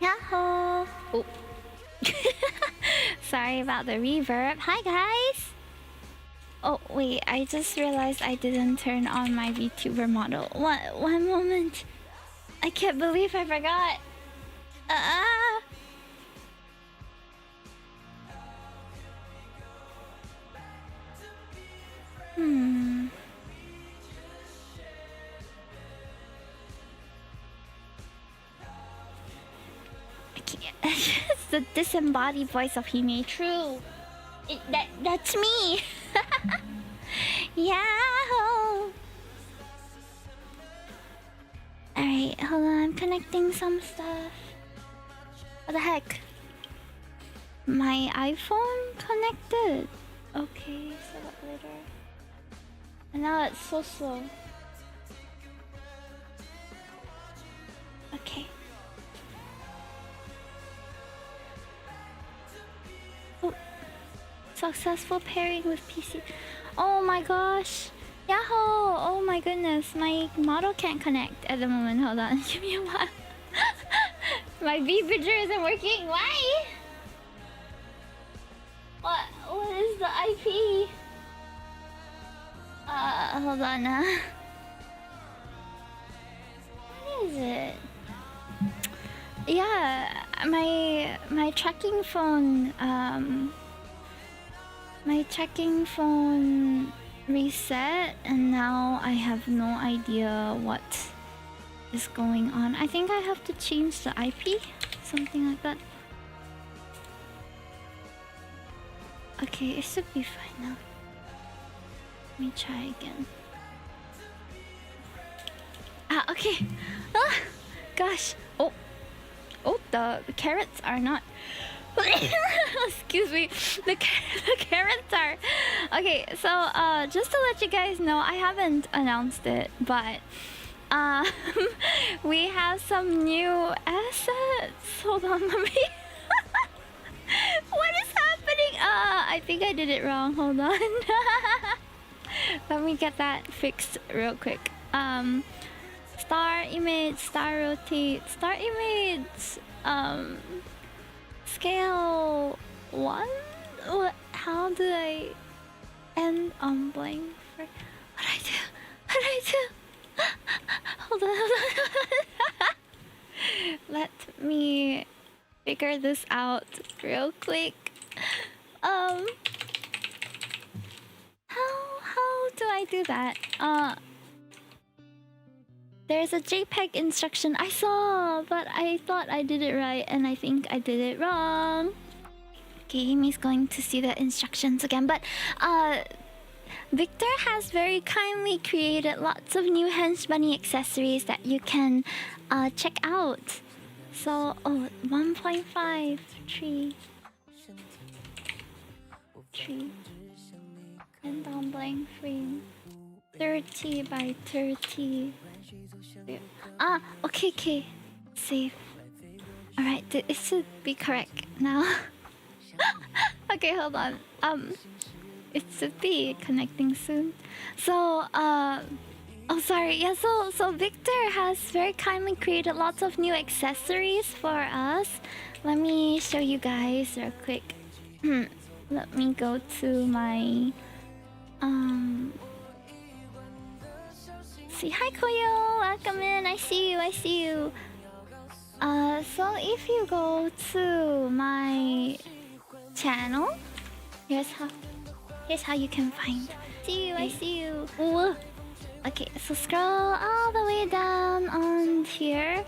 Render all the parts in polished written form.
Yahoo! Oh. Sorry about the reverb. Hi guys! Oh wait, I just realized I didn't turn on my Vtuber model. One moment. I can't believe I forgot. Ah! I can't. It's the disembodied voice of Hime. True. That's me. Yahoo! Alright, hold on. I'm connecting some stuff. What the heck? My iPhone connected. Okay, set up later. And now it's so slow. Okay. Oh. Successful pairing with PC. Oh my gosh. Yahoo! Oh my goodness. My model can't connect at the moment. Hold on. Give me a while. My V-Bridger isn't working. Why? What is the IP? Hold on. What is it? Yeah, my tracking phone reset, and now I have no idea what is going on. I think I have to change the IP, something like that. Okay, it should be fine now. Let me try again. Okay. Gosh. Oh, the carrots are not. Excuse me. The carrots are. Okay, so just to let you guys know, I haven't announced it, but we have some new assets. Hold on, let me. What is happening? I think I did it wrong. Hold on. Let me get that fixed real quick. Star image, star rotate, star image. Scale 1. How do I end on blank? What do I do? What do I do? Hold on. Let me figure this out real quick. How do I do that? There's a JPEG instruction I saw, but I thought I did it right, and I think I did it wrong. Okay, Amy's going to see the instructions again, but Victor has very kindly created lots of new Hench Bunny accessories that you can check out. So, 1.5 tree. And down blank frame. 30 by 30. Okay. Save. Alright, it should be correct now. Okay, hold on. It should be connecting soon. So, sorry. Yeah, so Victor has very kindly created lots of new accessories for us. Let me show you guys real quick. Let me go to my see. Hi Koyo, welcome in. I see you. So if you go to my channel, here's how you can find. I see you. Ooh. Okay, so scroll all the way down on here.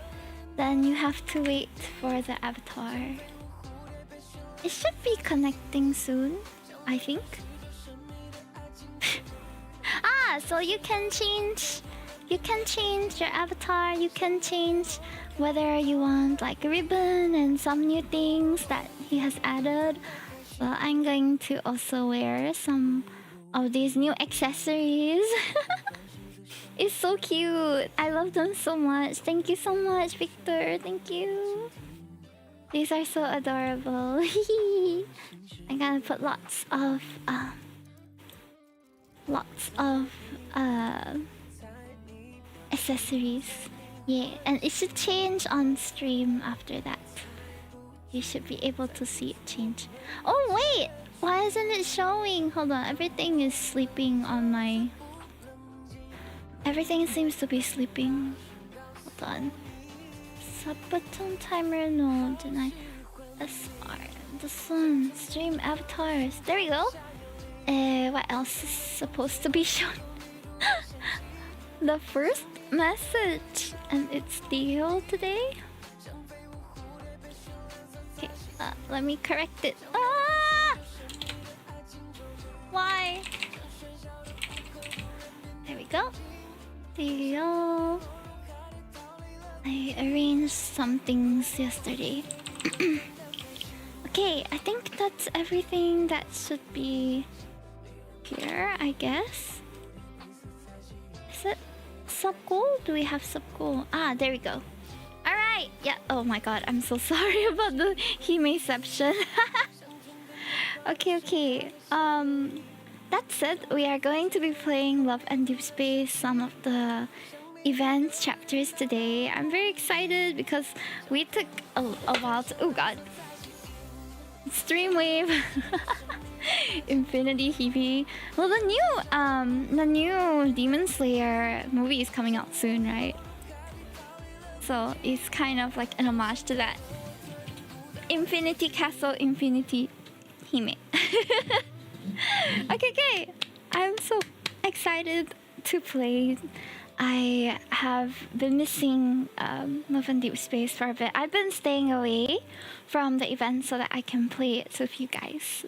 Then you have to wait for the avatar. It should be connecting soon, I think. So you can change your avatar. You can change whether you want like a ribbon and some new things that he has added. Well, I'm going to also wear some of these new accessories. It's so cute. I love them so much. Thank you so much, Victor. Thank you. These are so adorable. I'm gonna put lots of accessories Yeah, and it should change on stream after that. You should be able to see it change. Oh wait! Why isn't it showing? Hold on, everything is sleeping on my... Everything seems to be sleeping. Hold on. Sub-button timer, no, deny. SR, this one, stream avatars. There we go. What else is supposed to be shown? The first message, and it's Theo today. Okay, let me correct it. Ah! Why? There we go. Theo. I arranged some things yesterday. Okay, I think that's everything that should be here, I guess. Is it sub goal? Do we have sub goal? Ah, there we go. Alright, yeah. Oh my god, I'm so sorry about the Himeception. Okay. That's it. We are going to be playing Love and Deepspace, some of the events chapters today. I'm very excited because we took a while to... Oh god. Streamwave. Infinity Hibi. Well, the new Demon Slayer movie is coming out soon, right? So it's kind of like an homage to that. Infinity Castle, Infinity Hime. Okay. I'm so excited to play. I have been missing Love and Deepspace for a bit. I've been staying away from the event so that I can play it with you guys.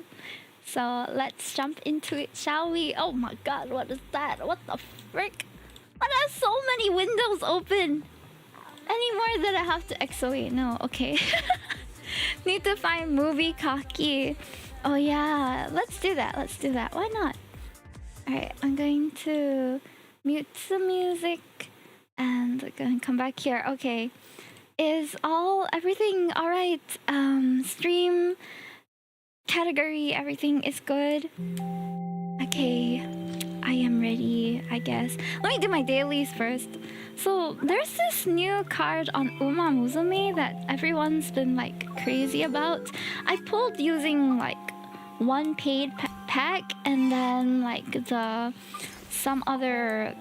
So let's jump into it, shall we? Oh my god, what is that? What the frick? Why are so many windows open? Any more that I have to exo? No, okay. Need to find movie Kaki. Oh yeah, let's do that. Why not? Alright, I'm going to mute the music and we're going to come back here. Okay. Is everything alright? Stream category, everything is good? Okay. I am ready, I guess. Let me do my dailies first. So there's this new card on Uma Musume that everyone's been like crazy about. I pulled using like one paid pack and then like some other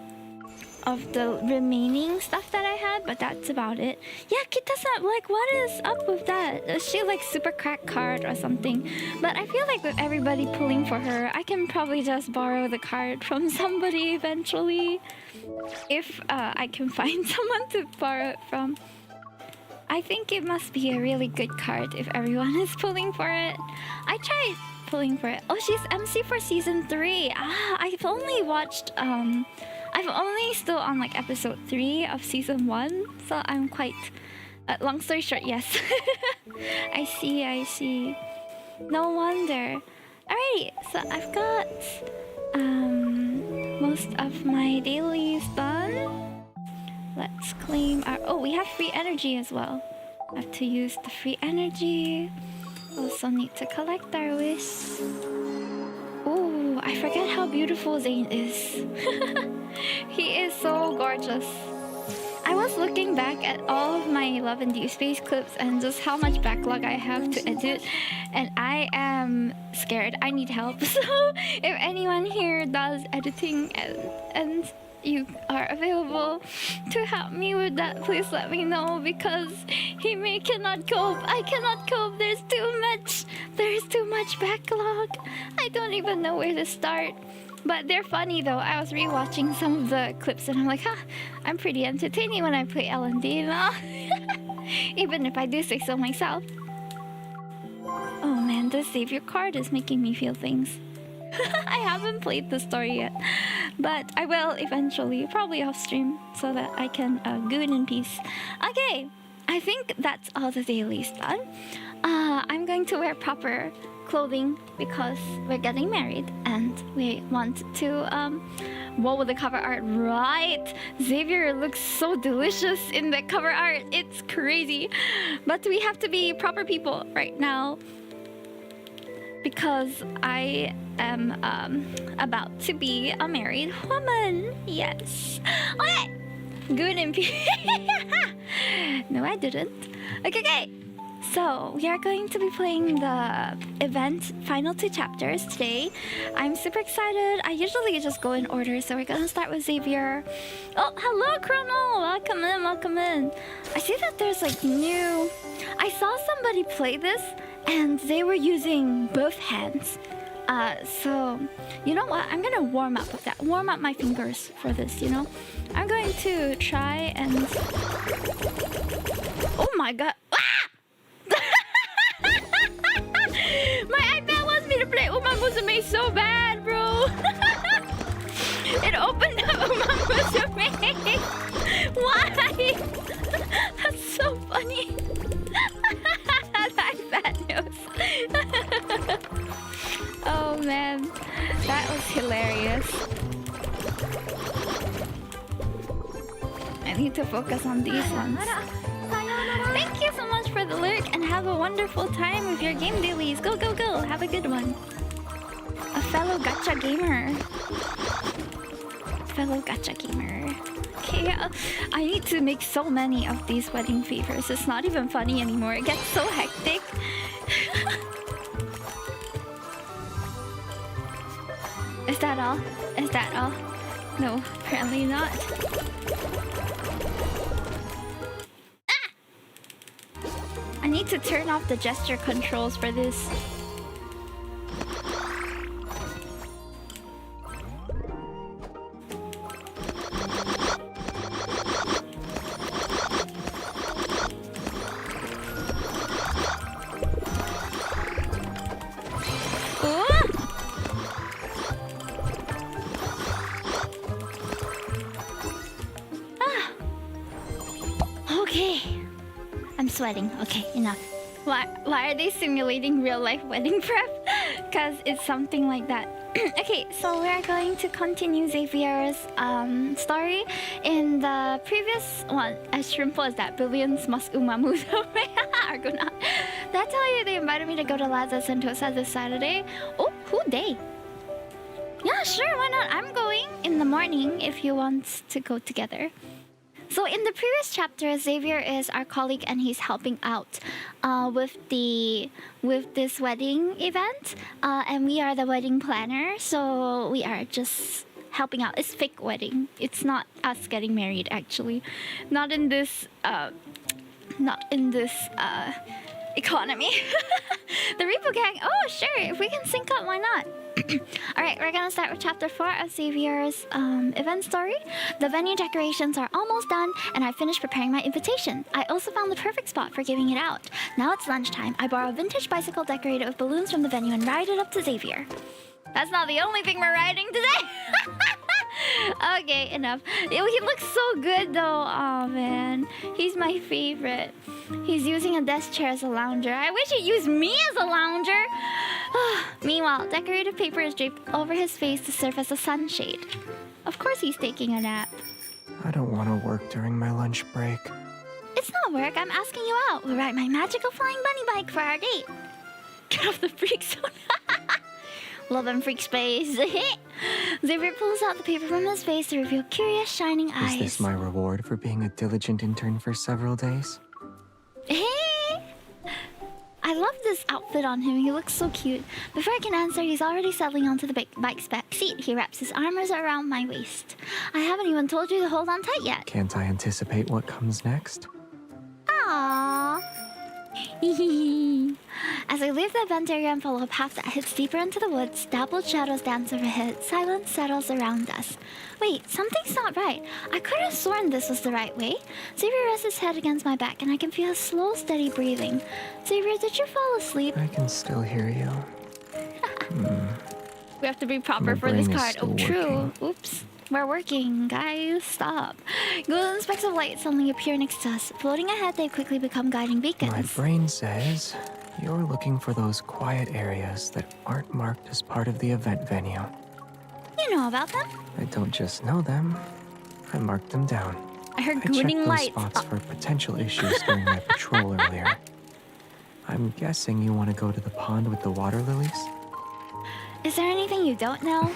of the remaining stuff that I had, but that's about it. Yeah, Kita-san, like what is up with that? Is she like super crack card or something? But I feel like with everybody pulling for her, I can probably just borrow the card from somebody eventually. If I can find someone to borrow it from. I think it must be a really good card if everyone is pulling for it. I tried pulling for it. Oh, she's MC for season 3. I've only watched I'm only still on like episode 3 of season 1, so I'm quite... long story short, yes. I see. No wonder. Alright, so I've got most of my dailies done. Let's claim our... Oh, we have free energy as well. I have to use the free energy. Also need to collect our wish. Ooh, I forget how beautiful Zane is. He is so gorgeous. I was looking back at all of my Love and Deepspace clips and just how much backlog I have to edit, and I am scared. I need help. So if anyone here does editing and you are available to help me with that, please let me know, because Hime cannot cope. I cannot cope. There's too much backlog. I don't even know where to start. But they're funny though. I was rewatching some of the clips and I'm like, I'm pretty entertaining when I play L&D now. Even if I do say so myself. Oh man, the savior card is making me feel things. I haven't played the story yet, but I will eventually, probably off stream, so that I can goon in peace. Okay, I think that's all the dailies done. I'm going to wear proper clothing because we're getting married and we want to what with the cover art, right? Xavier looks so delicious in the cover art. It's crazy. But we have to be proper people right now because I am about to be a married woman. Yes. Okay. Good and No, I didn't. Okay. So we are going to be playing the event final 2 chapters today. I'm super excited. I usually just go in order, so we're gonna start with Xavier. Oh, hello, Chrono. Welcome in. I see that there's like new. I saw somebody play this, and they were using both hands. So you know what? I'm gonna warm up with that. Warm up my fingers for this. You know, I'm going to try and. Oh my god! Ah! My iPad wants me to play Uma Musume so bad, bro. It opened up Uma Musume. Why? That's so funny. The iPad knows. Oh man, that was hilarious. I need to focus on these ones. Thank you so much for the lyric and have a wonderful time with your game dailies. Go. Have a good one. A fellow gacha gamer. Okay, I need to make so many of these wedding favors. It's not even funny anymore. It gets so hectic. Is that all? No, apparently not. I need to turn off the gesture controls for this. Okay. I'm sweating. Okay, enough. Why are they simulating real life wedding prep? Because it's something like that. Okay, so we're going to continue Xavier's story. In the previous one, as simple as that, billions must umamuzo Argonaut. Did I tell you they invited me to go to Laza Sentosa this Saturday? Oh, who they? Yeah, sure, why not? I'm going in the morning if you want to go together. So in the previous chapter, Xavier is our colleague and he's helping out with this wedding event. And we are the wedding planner, so we are just helping out. It's fake wedding. It's not us getting married, actually. Not in this economy. The Repo Gang. Oh, sure. If we can sync up, why not? Alright, we're gonna start with chapter 4 of Xavier's event story. The venue decorations are almost done, and I finished preparing my invitation. I also found the perfect spot for giving it out. Now it's lunchtime. I borrow a vintage bicycle decorated with balloons from the venue and ride it up to Xavier. That's not the only thing we're riding today! Okay, enough. He looks so good though. Oh man, he's my favorite. He's using a desk chair as a lounger. I wish he'd use me as a lounger. Meanwhile, decorative paper is draped over his face to serve as a sunshade. Of course he's taking a nap. I don't want to work during my lunch break. It's not work, I'm asking you out. We'll ride my magical flying bunny bike for our date. Get off the freak zone. Love and freak space. Xavier pulls out the paper from his face to reveal curious, shining eyes. Is this my reward for being a diligent intern for several days? Hey! I love this outfit on him. He looks so cute. Before I can answer, he's already settling onto the bike's back seat. He wraps his arms around my waist. I haven't even told you to hold on tight yet. Can't I anticipate what comes next? Aww. As I leave the event area and follow a path that heads deeper into the woods, dappled shadows dance overhead. Silence settles around us. Wait, something's not right. I could have sworn this was the right way. Xavier rests his head against my back, and I can feel his slow, steady breathing. Xavier, did you fall asleep? I can still hear you. We have to be proper for this card. Oh, true. Oops. We're working, guys. Stop. Golden specks of light suddenly appear next to us. Floating ahead, they quickly become guiding beacons. My brain says you're looking for those quiet areas that aren't marked as part of the event venue. You know about them? I don't just know them. I marked them down. I heard checked glinting those lights. spots for potential issues during my patrol earlier. I'm guessing you want to go to the pond with the water lilies? Is there anything you don't know?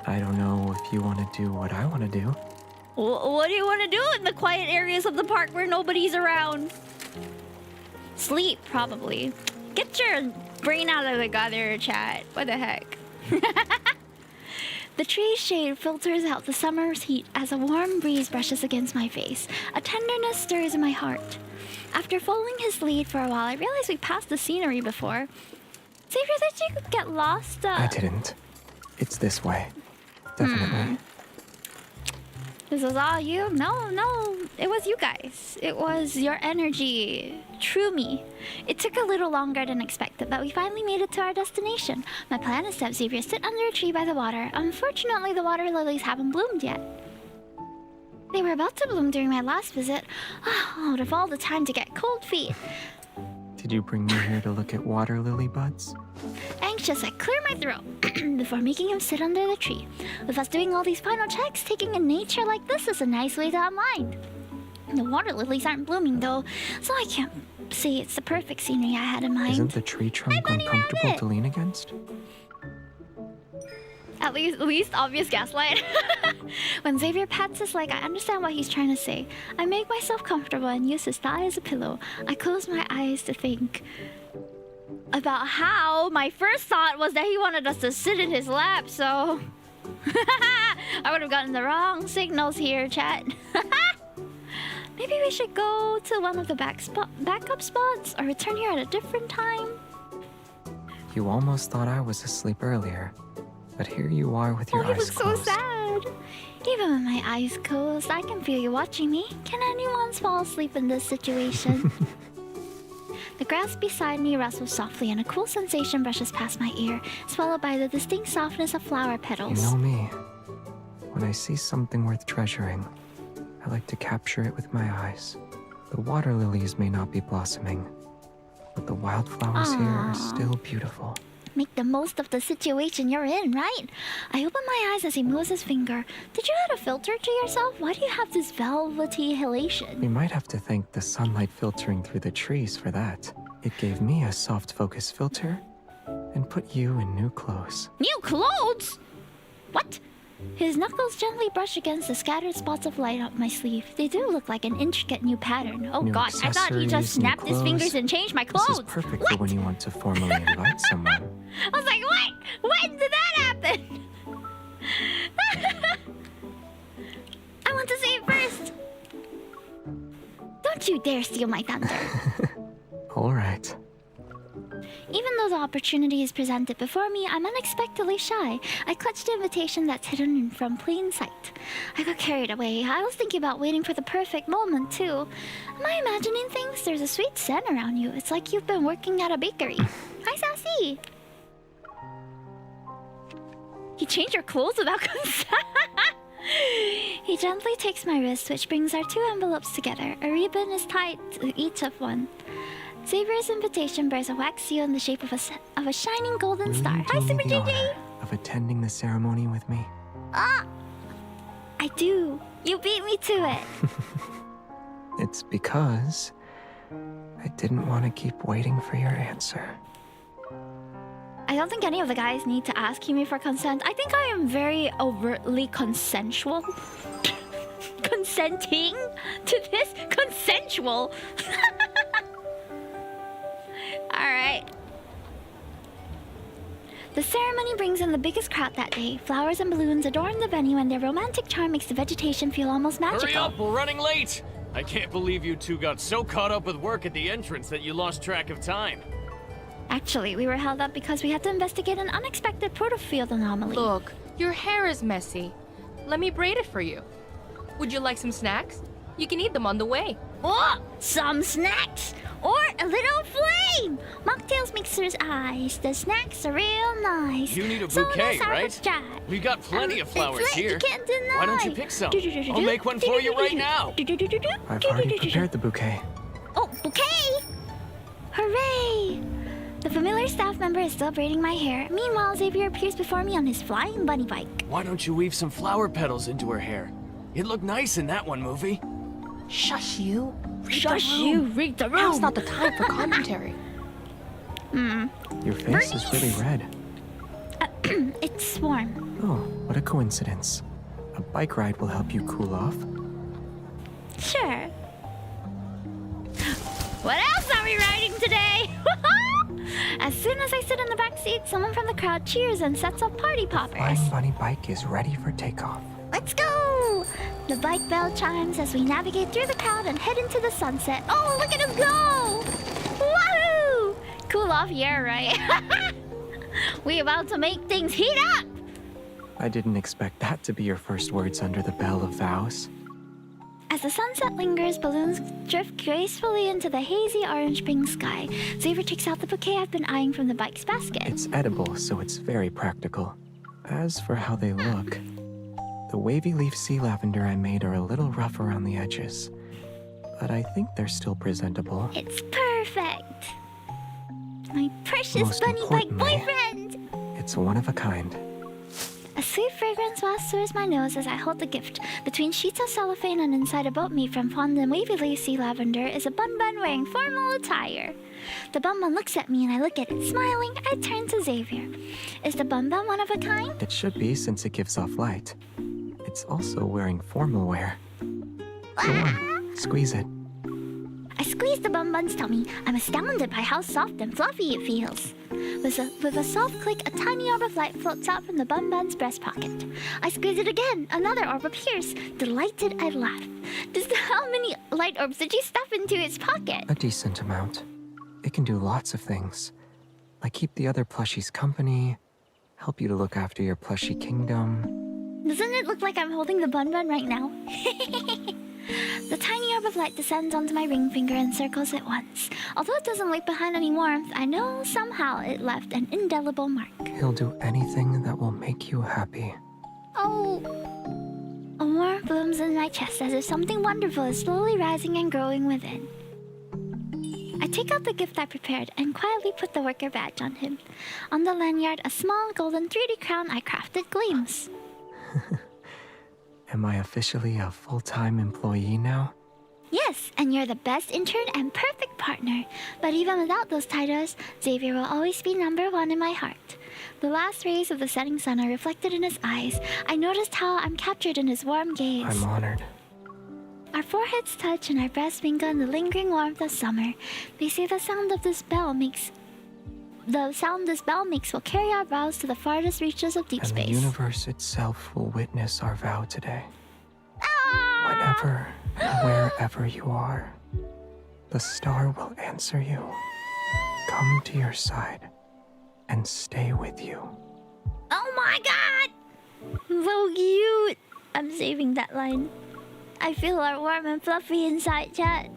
I don't know if you want to do what I want to do. What do you want to do in the quiet areas of the park where nobody's around? Sleep, probably. Get your brain out of the gutter, chat. What the heck? The tree's shade filters out the summer's heat as a warm breeze brushes against my face. A tenderness stirs in my heart. After following his lead for a while, I realized we passed the scenery before. Xavier, did you get lost? I didn't. It's this way. Definitely. This was all you? No. It was you guys. It was your energy. True me. It took a little longer than expected, but we finally made it to our destination. My plan is to have Xavier sit under a tree by the water. Unfortunately, the water lilies haven't bloomed yet. They were about to bloom during my last visit. Out of all the time to get cold feet. Did you bring me here to look at water lily buds? Anxious, I clear my throat before making him sit under the tree. With us doing all these final checks, taking in nature like this is a nice way to unwind. The water lilies aren't blooming though, so I can't say it's the perfect scenery I had in mind. Isn't the tree trunk uncomfortable to lean against? At least obvious gaslight. When Xavier pats his leg, I understand what he's trying to say. I make myself comfortable and use his thigh as a pillow. I close my eyes to think about how my first thought was that he wanted us to sit in his lap, so... I would have gotten the wrong signals here, chat. Maybe we should go to one of the backup spots or return here at a different time. You almost thought I was asleep earlier. But here you are with your eyes closed. You look so sad. Even with my eyes closed, I can feel you watching me. Can anyone fall asleep in this situation? The grass beside me rustles softly and a cool sensation brushes past my ear, swallowed by the distinct softness of flower petals. You know me. When I see something worth treasuring, I like to capture it with my eyes. The water lilies may not be blossoming, but the wildflowers here are still beautiful. Make the most of the situation you're in, right? I open my eyes as he moves his finger. Did you add a filter to yourself? Why do you have this velvety halation? We might have to thank the sunlight filtering through the trees for that. It gave me a soft focus filter and put you in new clothes. New clothes? What? His knuckles gently brush against the scattered spots of light up my sleeve. They do look like an intricate new pattern. Oh new god, I thought he just snapped his fingers and changed my clothes. This is perfect for when you want to formally invite someone. I was like, what? When did that happen? I want to say it first. Don't you dare steal my thunder. All right. Even though the opportunity is presented before me, I'm unexpectedly shy. I clutch the invitation that's hidden from plain sight. I got carried away. I was thinking about waiting for the perfect moment, too. Am I imagining things? There's a sweet scent around you. It's like you've been working at a bakery. Hi, Sassy. You changed your clothes without consent? He gently takes my wrist, which brings our two envelopes together. A ribbon is tied to each of one. Xavier's invitation bears a wax seal in the shape of a shining golden star. Hi, Super JJ! Of attending the ceremony with me? I do. You beat me to it. It's because I didn't want to keep waiting for your answer. I don't think any of the guys need to ask me for consent. I think I am very overtly consensual. Consenting to this? Consensual! Alright. The ceremony brings in the biggest crowd that day. Flowers and balloons adorn the venue, and their romantic charm makes the vegetation feel almost magical. Hurry up, we're running late! I can't believe you two got so caught up with work at the entrance that you lost track of time. Actually, we were held up because we had to investigate an unexpected protofield anomaly. Look, your hair is messy. Let me braid it for you. Would you like some snacks? You can eat them on the way. Oh, some snacks! Or a little flame! Mocktails mixer's eyes. The snacks are real nice. You need a bouquet, right? Chat. We got plenty of flowers here. You can't deny. Why don't you pick some? I'll make one for you right now. I've already prepared the bouquet. Oh, bouquet! Hooray! The familiar staff member is still braiding my hair. Meanwhile, Xavier appears before me on his flying bunny bike. Why don't you weave some flower petals into her hair? It looked nice in that one movie. Shush you. Shush you, read the room. Now's not the time for commentary. Your face is really red. It's warm. Oh, what a coincidence. A bike ride will help you cool off. Sure. What else are we riding today? As soon as I sit in the back seat, someone from the crowd cheers and sets up party poppers. Flying bunny bike is ready for takeoff. Let's go! The bike bell chimes as we navigate through the crowd and head into the sunset. Oh, look at us go! Woohoo! Cool off, yeah, right? We about to make things heat up! I didn't expect that to be your first words under the bell of Vows. As the sunset lingers, balloons drift gracefully into the hazy orange-pink sky. Xavier takes out the bouquet I've been eyeing from the bike's basket. It's edible, so it's very practical. As for how they look, the wavy leaf sea lavender I made are a little rough around the edges, but I think they're still presentable. It's perfect! My precious Most bunny bike importantly, boyfriend! It's one of a kind. A sweet fragrance wafts towards my nose as I hold the gift. Between sheets of cellophane and inside a boat made from fondant wavy leaf sea lavender is a bun-bun wearing formal attire. The bun-bun looks at me and I look at it. Smiling, I turn to Xavier. Is the bun-bun one of a kind? It should be since it gives off light. It's also wearing formal wear. Go on, squeeze it. I squeeze the bun-bun's tummy. I'm astounded by how soft and fluffy it feels. With a soft click, a tiny orb of light floats out from the bun-bun's breast pocket. I squeeze it again. Another orb appears. Delighted, I laugh. How many light orbs did you stuff into its pocket? A decent amount. It can do lots of things, like keep the other plushies company, help you to look after your plushie kingdom. Doesn't it look like I'm holding the bun-bun right now? The tiny orb of light descends onto my ring finger and circles it once. Although it doesn't leave behind any warmth, I know somehow it left an indelible mark. He'll do anything that will make you happy. Oh. A warmth blooms in my chest as if something wonderful is slowly rising and growing within. I take out the gift I prepared and quietly put the worker badge on him. On the lanyard, a small golden 3D crown I crafted gleams. Am I officially a full-time employee now? Yes, and you're the best intern and perfect partner. But even without those titles, Xavier will always be #1 in my heart. The last rays of the setting sun are reflected in his eyes. I noticed how I'm captured in his warm gaze. I'm honored. Our foreheads touch and our breasts mingle in the lingering warmth of summer. They say the sound this bell makes will carry our vows to the farthest reaches of deep And space. the universe itself will witness our vow today. Ah! Whenever and wherever you are, the star will answer you, come to your side, and stay with you. Oh my god! So cute! I'm saving that line. I feel our warm and fluffy inside chat.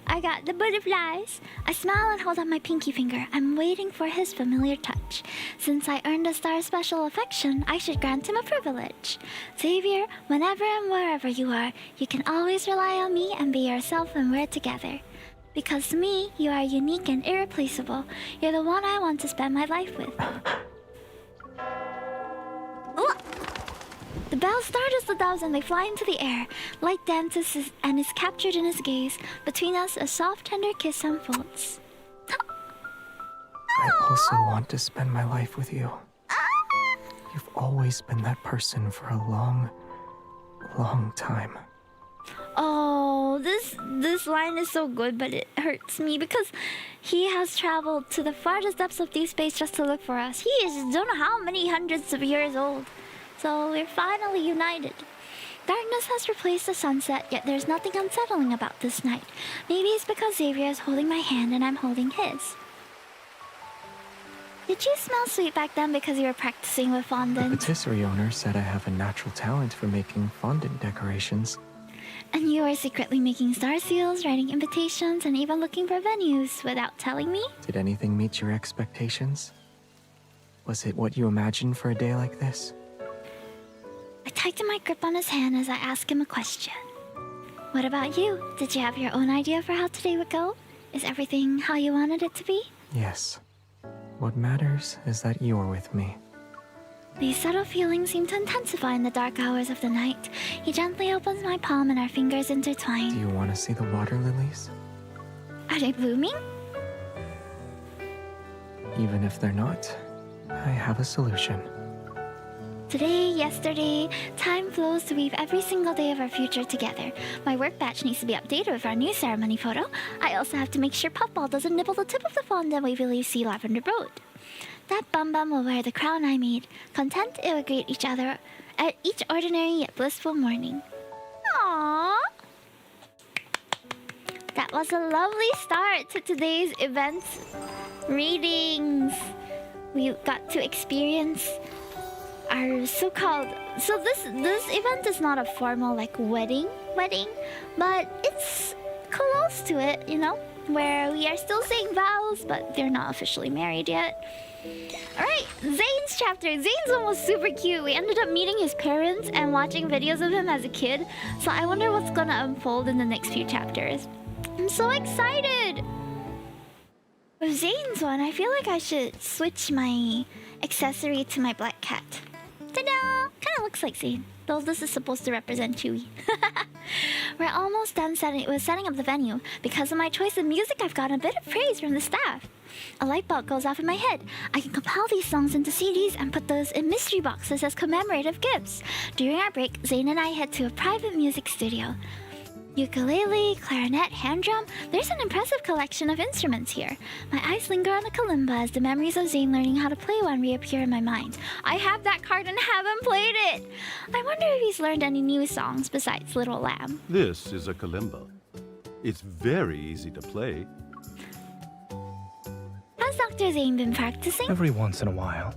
I got the butterflies. I smile and hold out my pinky finger. I'm waiting for his familiar touch. Since I earned the star's special affection, I should grant him a privilege. Xavier, whenever and wherever you are, you can always rely on me and be yourself when we're together. Because to me, you are unique and irreplaceable. You're the one I want to spend my life with. Oh! The bell startles the doves and they fly into the air. Light dances and is captured in his gaze. Between us, a soft, tender kiss unfolds. I also want to spend my life with you. You've always been that person for a long, long time. Oh, this line is so good, but it hurts me because he has traveled to the farthest depths of deep space just to look for us. He is don't know how many hundreds of years old. So we're finally united. Darkness has replaced the sunset, yet there's nothing unsettling about this night. Maybe it's because Xavier is holding my hand and I'm holding his. Did you smell sweet back then because you were practicing with The fondant? patisserie owner said I have a natural talent for making fondant decorations. And you were secretly making star seals, writing invitations, and even looking for venues without telling me? Did anything meet your expectations? Was it what you imagined for a day like this? I tighten my grip on his hand as I ask him a question. What about you? Did you have your own idea for how today would go? Is everything how you wanted it to be? Yes. What matters is that you're with me. These subtle feelings seem to intensify in the dark hours of the night. He gently opens my palm and our fingers intertwine. Do you want to see the water lilies? Are they blooming? Even if they're not, I have a solution. Today, yesterday, time flows to weave every single day of our future together. My work batch needs to be updated with our new ceremony photo. I also have to make sure Puffball doesn't nibble the tip of the fondant we will see Lavender Road. That bum bum will wear the crown I made. Content, it will greet each other at each ordinary yet blissful morning. Aww. That was a lovely start to today's event readings. We got to experience our so-called... So this event is not a formal like wedding, but it's close to it, you know, where we are still saying vows, but they're not officially married yet. Alright, Zane's chapter. Zane's one was super cute. We ended up meeting his parents and watching videos of him as a kid, so I wonder what's gonna unfold in the next few chapters. I'm so excited! With Zane's one, I feel like I should switch my accessory to my black cat. Ta-da! Kinda looks like Zane, though this is supposed to represent Chewie. We're almost done setting up the venue. Because of my choice of music, I've gotten a bit of praise from the staff. A light bulb goes off in my head. I can compile these songs into CDs and put those in mystery boxes as commemorative gifts. During our break, Zane and I head to a private music studio. Ukulele, clarinet, hand drum, there's an impressive collection of instruments here. My eyes linger on a kalimba as the memories of Zane learning how to play one reappear in my mind. I have that card and haven't played it! I wonder if he's learned any new songs besides Little Lamb. This is a kalimba. It's very easy to play. Has Dr. Zane been practicing? Every once in a while.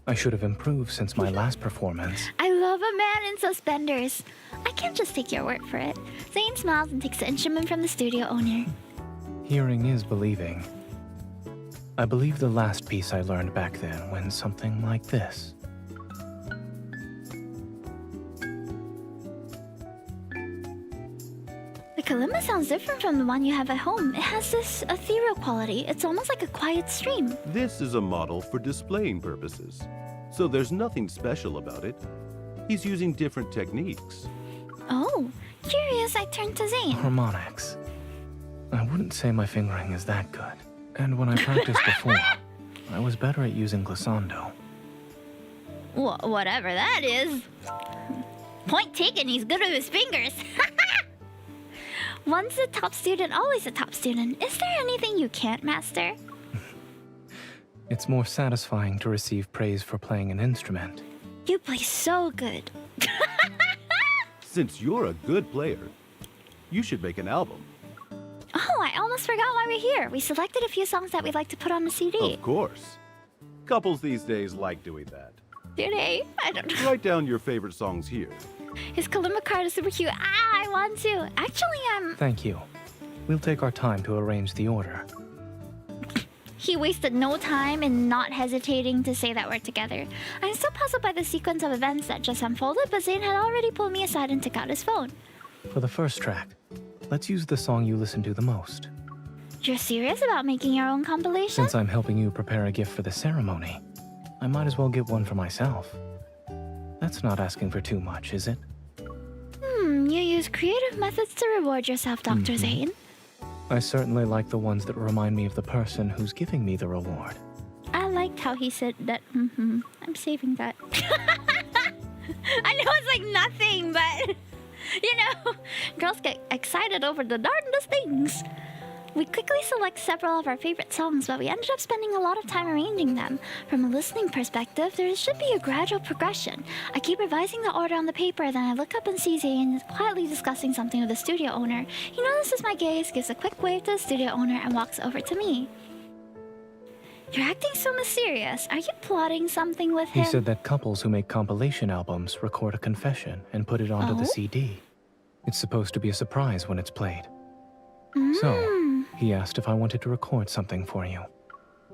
I should have improved since my last performance. I love a man in suspenders. I can't just take your word for it. Zane smiles and takes the instrument from the studio owner. Hearing is believing. I believe the last piece I learned back then went something like this. The kalimba sounds different from the one you have at home. It has this ethereal quality. It's almost like a quiet stream. This is a model for displaying purposes, so there's nothing special about it. He's using different techniques. Oh, curious, I turned to Zane. Harmonics. I wouldn't say my fingering is that good. And when I practiced before, I was better at using glissando. Whatever that is. Point taken, he's good with his fingers. Once a top student, always a top student. Is there anything you can't master? It's more satisfying to receive praise for playing an instrument. You play so good. Since you're a good player, you should make an album. Oh, I almost forgot why we're here. We selected a few songs that we'd like to put on the CD. Of course. Couples these days like doing that. Do they? I don't know. Write down your favorite songs here. His kalimba card is super cute. I want to. Actually, Thank you. We'll take our time to arrange the order. He wasted no time in not hesitating to say that we're together. I'm still puzzled by the sequence of events that just unfolded, but Zane had already pulled me aside and took out his phone. For the first track, let's use the song you listen to the most. You're serious about making your own compilation? Since I'm helping you prepare a gift for the ceremony, I might as well get one for myself. That's not asking for too much, is it? You use creative methods to reward yourself, Dr. Zane. I certainly like the ones that remind me of the person who's giving me the reward. I liked how he said that. I'm saving that. I know it's like nothing, but you know, girls get excited over the darndest things. We quickly select several of our favorite songs, but we ended up spending a lot of time arranging them. From a listening perspective, there should be a gradual progression. I keep revising the order on the paper, then I look up and see Zane quietly discussing something with the studio owner. He notices my gaze, gives a quick wave to the studio owner, and walks over to me. You're acting so mysterious. Are you plotting something with him? He said that couples who make compilation albums record a confession and put it onto the CD. It's supposed to be a surprise when it's played. So, he asked if I wanted to record something for you.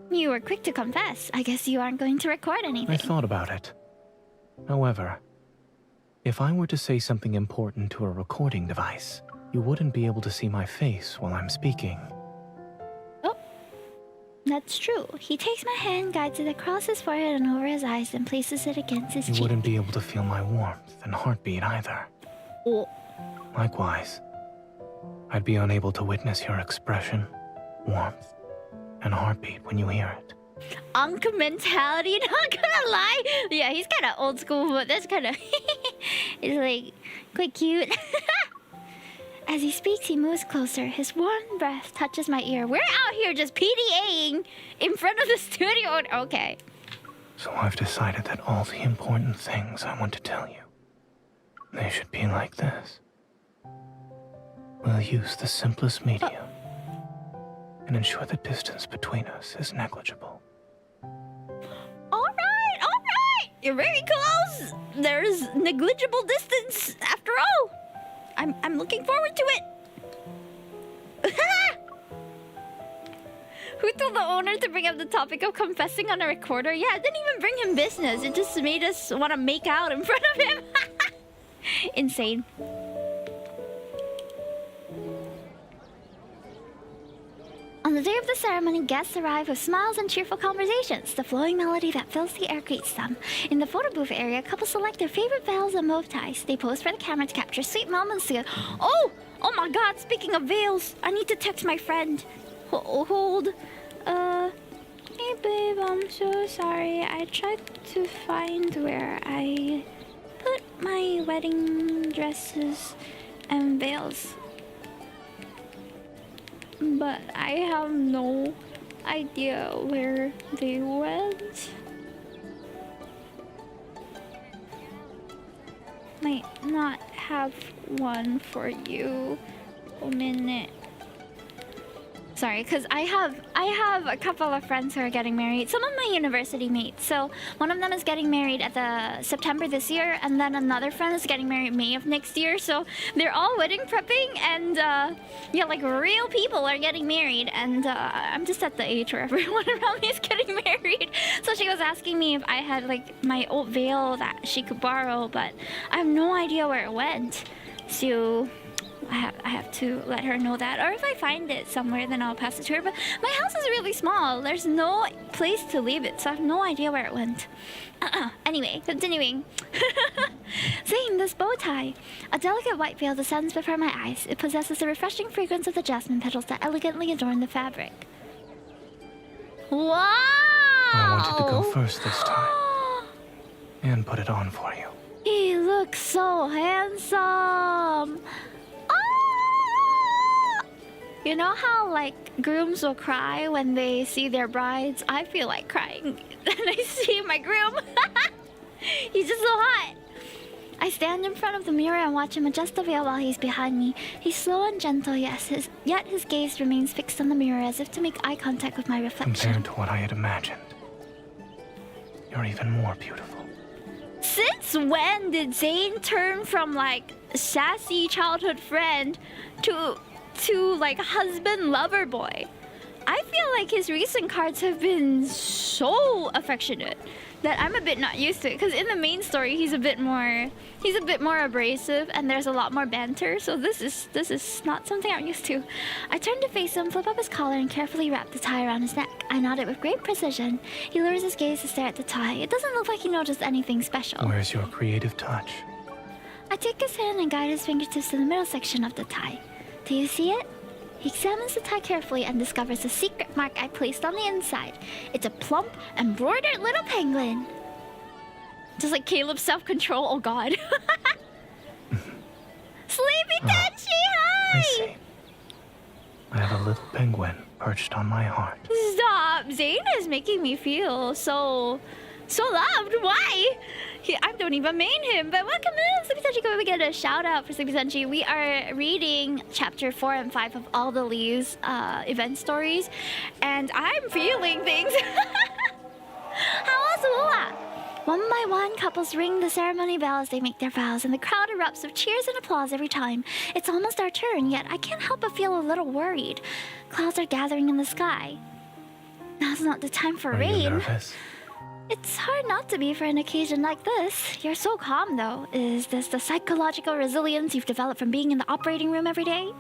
You were quick to confess. I guess you aren't going to record anything. I thought about it. However, if I were to say something important to a recording device, you wouldn't be able to see my face while I'm speaking. Oh, that's true. He takes my hand, guides it across his forehead and over his eyes, and places it against his cheek. You wouldn't be able to feel my warmth and heartbeat either. Oh. Likewise, I'd be unable to witness your expression, warmth, and heartbeat when you hear it. Unk mentality, not gonna lie. Yeah, he's kind of old school, but that's kind of... it's like, quite cute. As he speaks, he moves closer. His warm breath touches my ear. We're out here just PDAing in front of the studio. Okay. So I've decided that all the important things I want to tell you, they should be like this. We'll use the simplest medium and ensure the distance between us is negligible. Alright, alright! You're very close! There's negligible distance after all! I'm looking forward to it! Who told the owner to bring up the topic of confessing on a recorder? Yeah, it didn't even bring him business. It just made us want to make out in front of him. Insane. On the day of the ceremony, guests arrive with smiles and cheerful conversations. The flowing melody that fills the air greets them. In the photo booth area, couples select their favorite veils and bow ties. They pose for the camera to capture sweet moments together. Oh my god, speaking of veils, I need to text my friend. Hold. Hey babe, I'm so sorry. I tried to find where I put my wedding dresses and veils, but I have no idea where they went. Might not have one for you. A minute. Sorry, because I have a couple of friends who are getting married. Some of my university mates. So one of them is getting married at the September this year, and then another friend is getting married May of next year. So they're all wedding prepping, and yeah, like real people are getting married. And I'm just at the age where everyone around me is getting married. So she was asking me if I had like my old veil that she could borrow, but I have no idea where it went. So I have to let her know that, or if I find it somewhere, then I'll pass it to her. But my house is really small. There's no place to leave it, so I have no idea where it went. Anyway, continuing. Seeing this bow tie. A delicate white veil descends before my eyes. It possesses the refreshing fragrance of the jasmine petals that elegantly adorn the fabric. Wow! I wanted to go first this time and put it on for you. He looks so handsome. You know how, like, grooms will cry when they see their brides? I feel like crying when I see my groom. He's just so hot. I stand in front of the mirror and watch him adjust the veil while he's behind me. He's slow and gentle, yet his gaze remains fixed on the mirror as if to make eye contact with my reflection. Compared to what I had imagined, you're even more beautiful. Since when did Zane turn from, like, sassy childhood friend to like husband lover boy? I feel like his recent cards have been so affectionate that I'm a bit not used to it, because in the main story he's a bit more abrasive and there's a lot more banter, so this is not something I'm used to. I turn to face him, flip up his collar, and carefully wrap the tie around his neck. I nod it with great precision. He lowers his gaze to stare at the tie. It doesn't look like he noticed anything special. Where's your creative touch? I take his hand and guide his fingertips to the middle section of the tie. Do you see it? He examines the tie carefully and discovers a secret mark I placed on the inside. It's a plump, embroidered little penguin. Just like Caleb's self-control, oh god. Sleepy Tenchi, hi! I see. I have a little penguin perched on my heart. Stop! Zane is making me feel so loved. Why? I don't even main him, but welcome in, Sleepy Senshi. Go, we get a shout out for Sleepy Senshi. We are reading chapter 4 and 5 of all the Lee's event stories, and I'm feeling things. How was Ula? One by one, couples ring the ceremony bell as they make their vows, and the crowd erupts with cheers and applause every time. It's almost our turn, yet I can't help but feel a little worried. Clouds are gathering in the sky. Now's not the time for rain. Are you nervous? It's hard not to be for an occasion like this. You're so calm, though. Is this the psychological resilience you've developed from being in the operating room every day?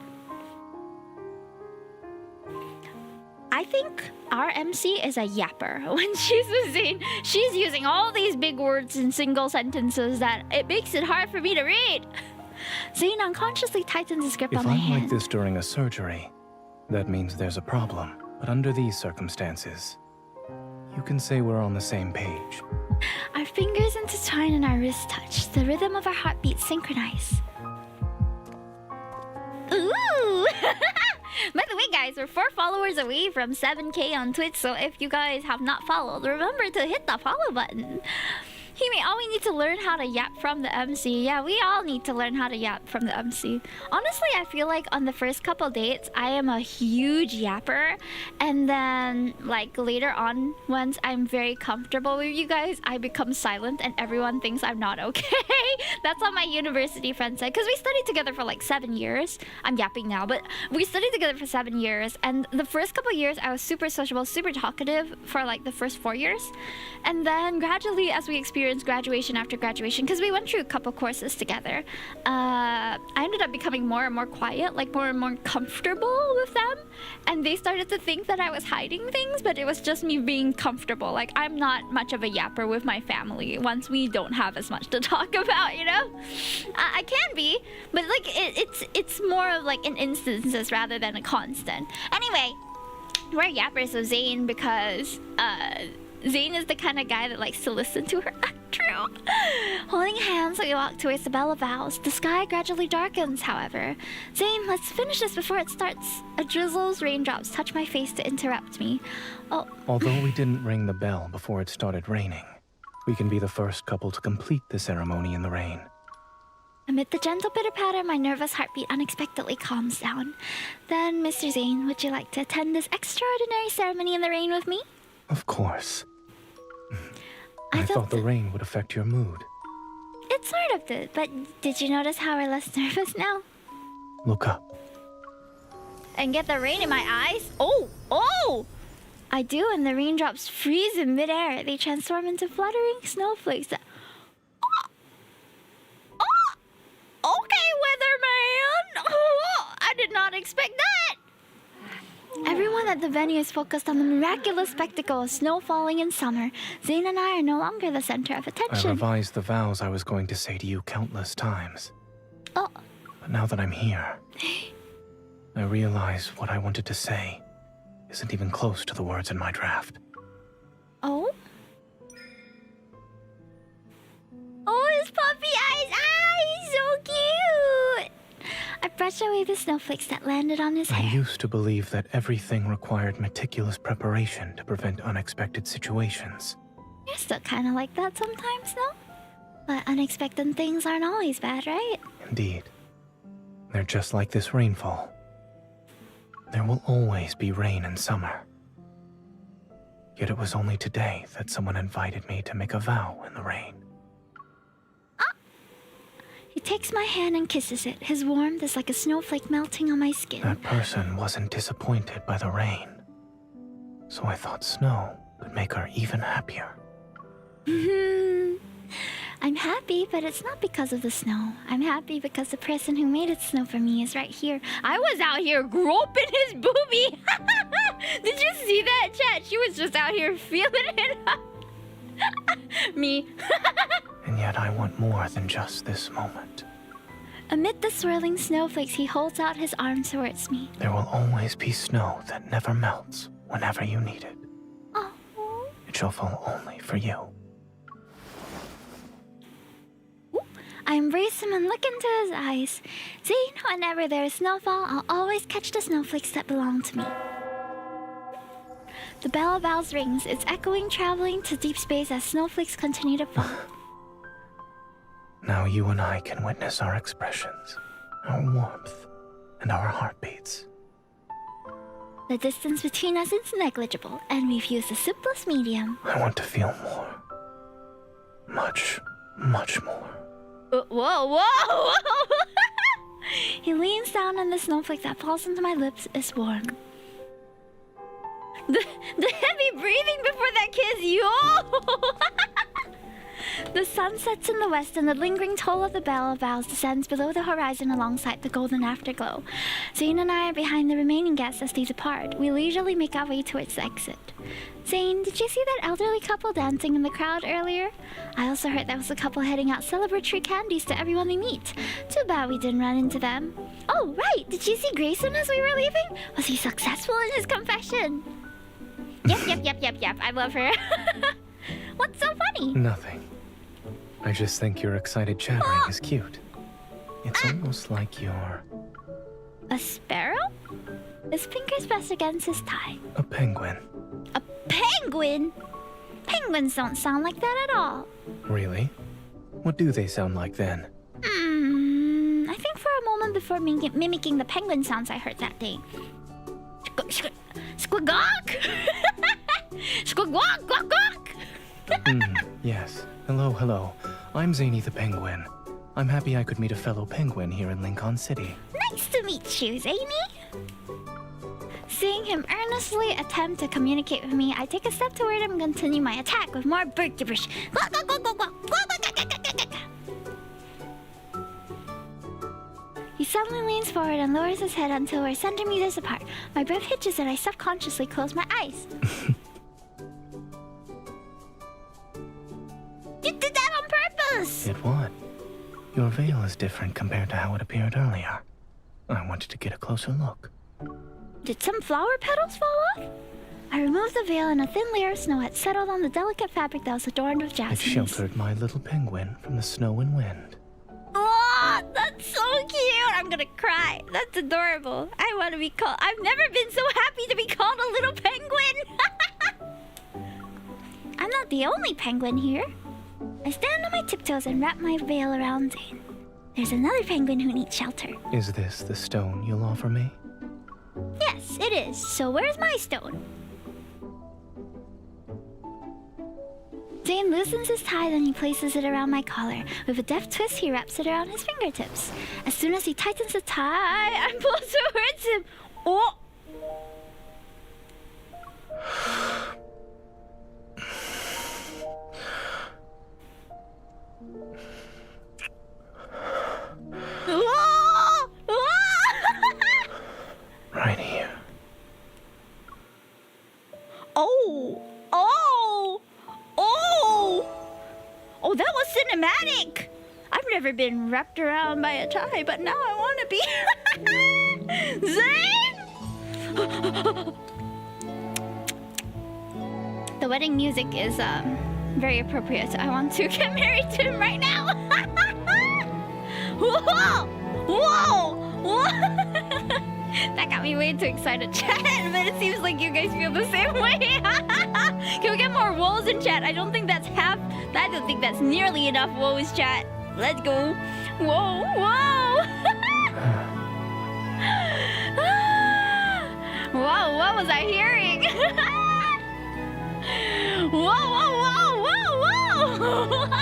I think our MC is a yapper. When she's with Zane, she's using all these big words in single sentences that it makes it hard for me to read. Zane unconsciously tightens his grip on my hand. If I'm like this during a surgery, that means there's a problem. But under these circumstances, you can say we're on the same page. Our fingers intertwine and our wrists touch. The rhythm of our heartbeats synchronize. Ooh! By the way, guys, we're 4 followers away from 7K on Twitch, so if you guys have not followed, remember to hit the follow button. Hime, all we need to learn how to yap from the MC. Yeah, we all need to learn how to yap from the MC. Honestly, I feel like on the first couple dates, I am a huge yapper. And then, like, later on, once I'm very comfortable with you guys, I become silent and everyone thinks I'm not okay. That's what my university friend said. Because we studied together for like 7 years. I'm yapping now, but we studied together for 7 years. And the first couple years, I was super sociable, super talkative for like the first 4 years. And then gradually, as we experienced graduation after graduation, because we went through a couple courses together, I ended up becoming more and more quiet, like more and more comfortable with them, and they started to think that I was hiding things, but it was just me being comfortable. Like, I'm not much of a yapper with my family once we don't have as much to talk about, you know. I can be, but like it's more of like in instances rather than a constant. Anyway, we're yappers with Zane because Zane is the kind of guy that likes to listen to her. True. Holding hands, we walk towards the Bell of Vows. The sky gradually darkens, however. Zane, let's finish this before it starts. A drizzle's raindrops touch my face to interrupt me. Oh. Although we didn't ring the bell before it started raining, we can be the first couple to complete the ceremony in the rain. Amid the gentle pitter-patter, my nervous heartbeat unexpectedly calms down. Then, Mr. Zane, would you like to attend this extraordinary ceremony in the rain with me? Of course. I thought the rain would affect your mood. It sort of did, but did you notice how we're less nervous now? Look up. And get the rain in my eyes? Oh! I do, and the raindrops freeze in midair. They transform into fluttering snowflakes that... Okay, weatherman! I did not expect that! Everyone at the venue is focused on the miraculous spectacle of snow falling in summer. Zane and I are no longer the center of attention. I revised the vows I was going to say to you countless times. Oh. But now that I'm here, I realize what I wanted to say isn't even close to the words in my draft. Oh? Oh, his puppy eyes! Ah, he's so cute! I brushed away the snowflakes that landed on his I hair. used to believe that everything required meticulous preparation to prevent unexpected situations. You're still kind of like that sometimes, no? But unexpected things aren't always bad, right? Indeed. They're just like this rainfall. There will always be rain in summer. Yet it was only today that someone invited me to make a vow in the rain. He takes my hand and kisses it. His warmth is like a snowflake melting on my skin. That person wasn't disappointed by the rain. So I thought snow could make her even happier. I'm happy, but it's not because of the snow. I'm happy because the person who made it snow for me is right here. I was out here groping his boobie. Did you see that, chat? She was just out here feeling it up. Me. And yet I want more than just this moment. Amid the swirling snowflakes, he holds out his arm towards me. There will always be snow that never melts whenever you need it. Oh. It shall fall only for you. I embrace him and look into his eyes. Zane, whenever there is snowfall, I'll always catch the snowflakes that belong to me. The bell of Vows rings, its echoing traveling to deep space as snowflakes continue to fall. Now you and I can witness our expressions, our warmth, and our heartbeats. The distance between us is negligible, and we've used the simplest medium. I want to feel more. Much, much more. Whoa! He leans down and the snowflake that falls into my lips is warm. The heavy breathing before that kiss, yo! The sun sets in the west and the lingering toll of the bell of Vows descends below the horizon alongside the golden afterglow. Zane and I are behind the remaining guests as they depart. We leisurely make our way towards the exit. Zane, did you see that elderly couple dancing in the crowd earlier? I also heard there was a couple heading out celebratory candies to everyone they meet. Too bad we didn't run into them. Oh, right! Did you see Grayson as we were leaving? Was he successful in his confession? Yep. I love her. What's so funny? Nothing. I just think your excited chattering is cute. It's almost like you're A sparrow? His fingers pressed against his thigh. a penguin. A penguin? Penguins don't sound like that at all. Really? What do they sound like then? I think for a moment before mimicking the penguin sounds I heard that day. Squawk! Squawk! Quack! Yes. Hello. I'm Zany the Penguin. I'm happy I could meet a fellow penguin here in Lincoln City. Nice to meet you, Zany. Seeing him earnestly attempt to communicate with me, I take a step toward him and continue my attack with more bird gibberish. He suddenly leans forward and lowers his head until we're centimeters apart. My breath hitches and I subconsciously close my eyes. You did that on purpose! Did what? Your veil is different compared to how it appeared earlier. I wanted to get a closer look. Did some flower petals fall off? I removed the veil and a thin layer of snow had settled on the delicate fabric that was adorned with It jasmines. sheltered my little penguin from the snow and wind. Oh, that's so cute! I'm gonna cry. That's adorable. I want to be called... I've never been so happy to be called a little penguin! I'm not the only penguin here. I stand on my tiptoes and wrap my veil around Zane. There's another penguin who needs shelter. Is this the stone you'll offer me? Yes, it is. So where's my stone? Zane loosens his tie, then he places it around my collar. With a deft twist, he wraps it around his fingertips. As soon as he tightens the tie, I pull towards him. Oh! Whoa! Whoa! Right here. Oh! Oh! Oh! Oh, that was cinematic! I've never been wrapped around by a tie, but now I want to be... Zane! The wedding music is very appropriate. I want to get married to him right now! Whoa! Whoa! Whoa! That got me way too excited, chat, but it seems like you guys feel the same way. Can we get more woes in chat? I don't think that's nearly enough woes, chat. Let's go. Whoa, whoa! Whoa, what was I hearing? Whoa, whoa, whoa, whoa, whoa!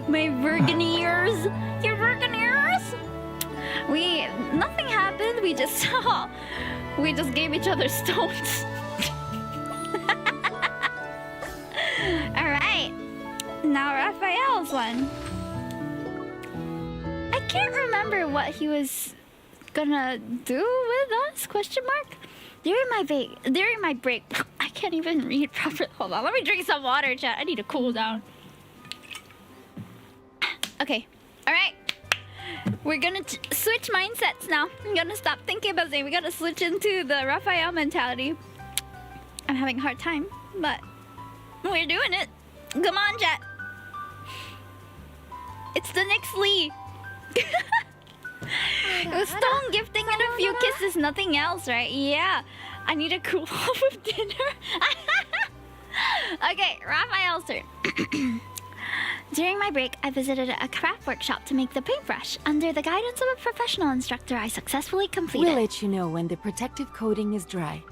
My virgin ears. Your virgin ears? Nothing happened. We just gave each other stones. All right. Now Raphael's one. I can't remember what he was gonna do with us? Question mark. During my break, I can't even read properly. Hold on. Let me drink some water, chat. I need to cool down. Okay. All right. We're gonna switch mindsets now. I'm gonna stop thinking about Zane. We gotta switch into the Raphael mentality. I'm having a hard time, but we're doing it. Come on, chat. It's the next Lee. It was stone gifting and a few kisses, nothing else, right? Yeah. I need to cool off with dinner. Okay, Raphael's turn. During my break, I visited a craft workshop to make the paintbrush. Under the guidance of a professional instructor, I successfully completed. We'll let you know when the protective coating is dry.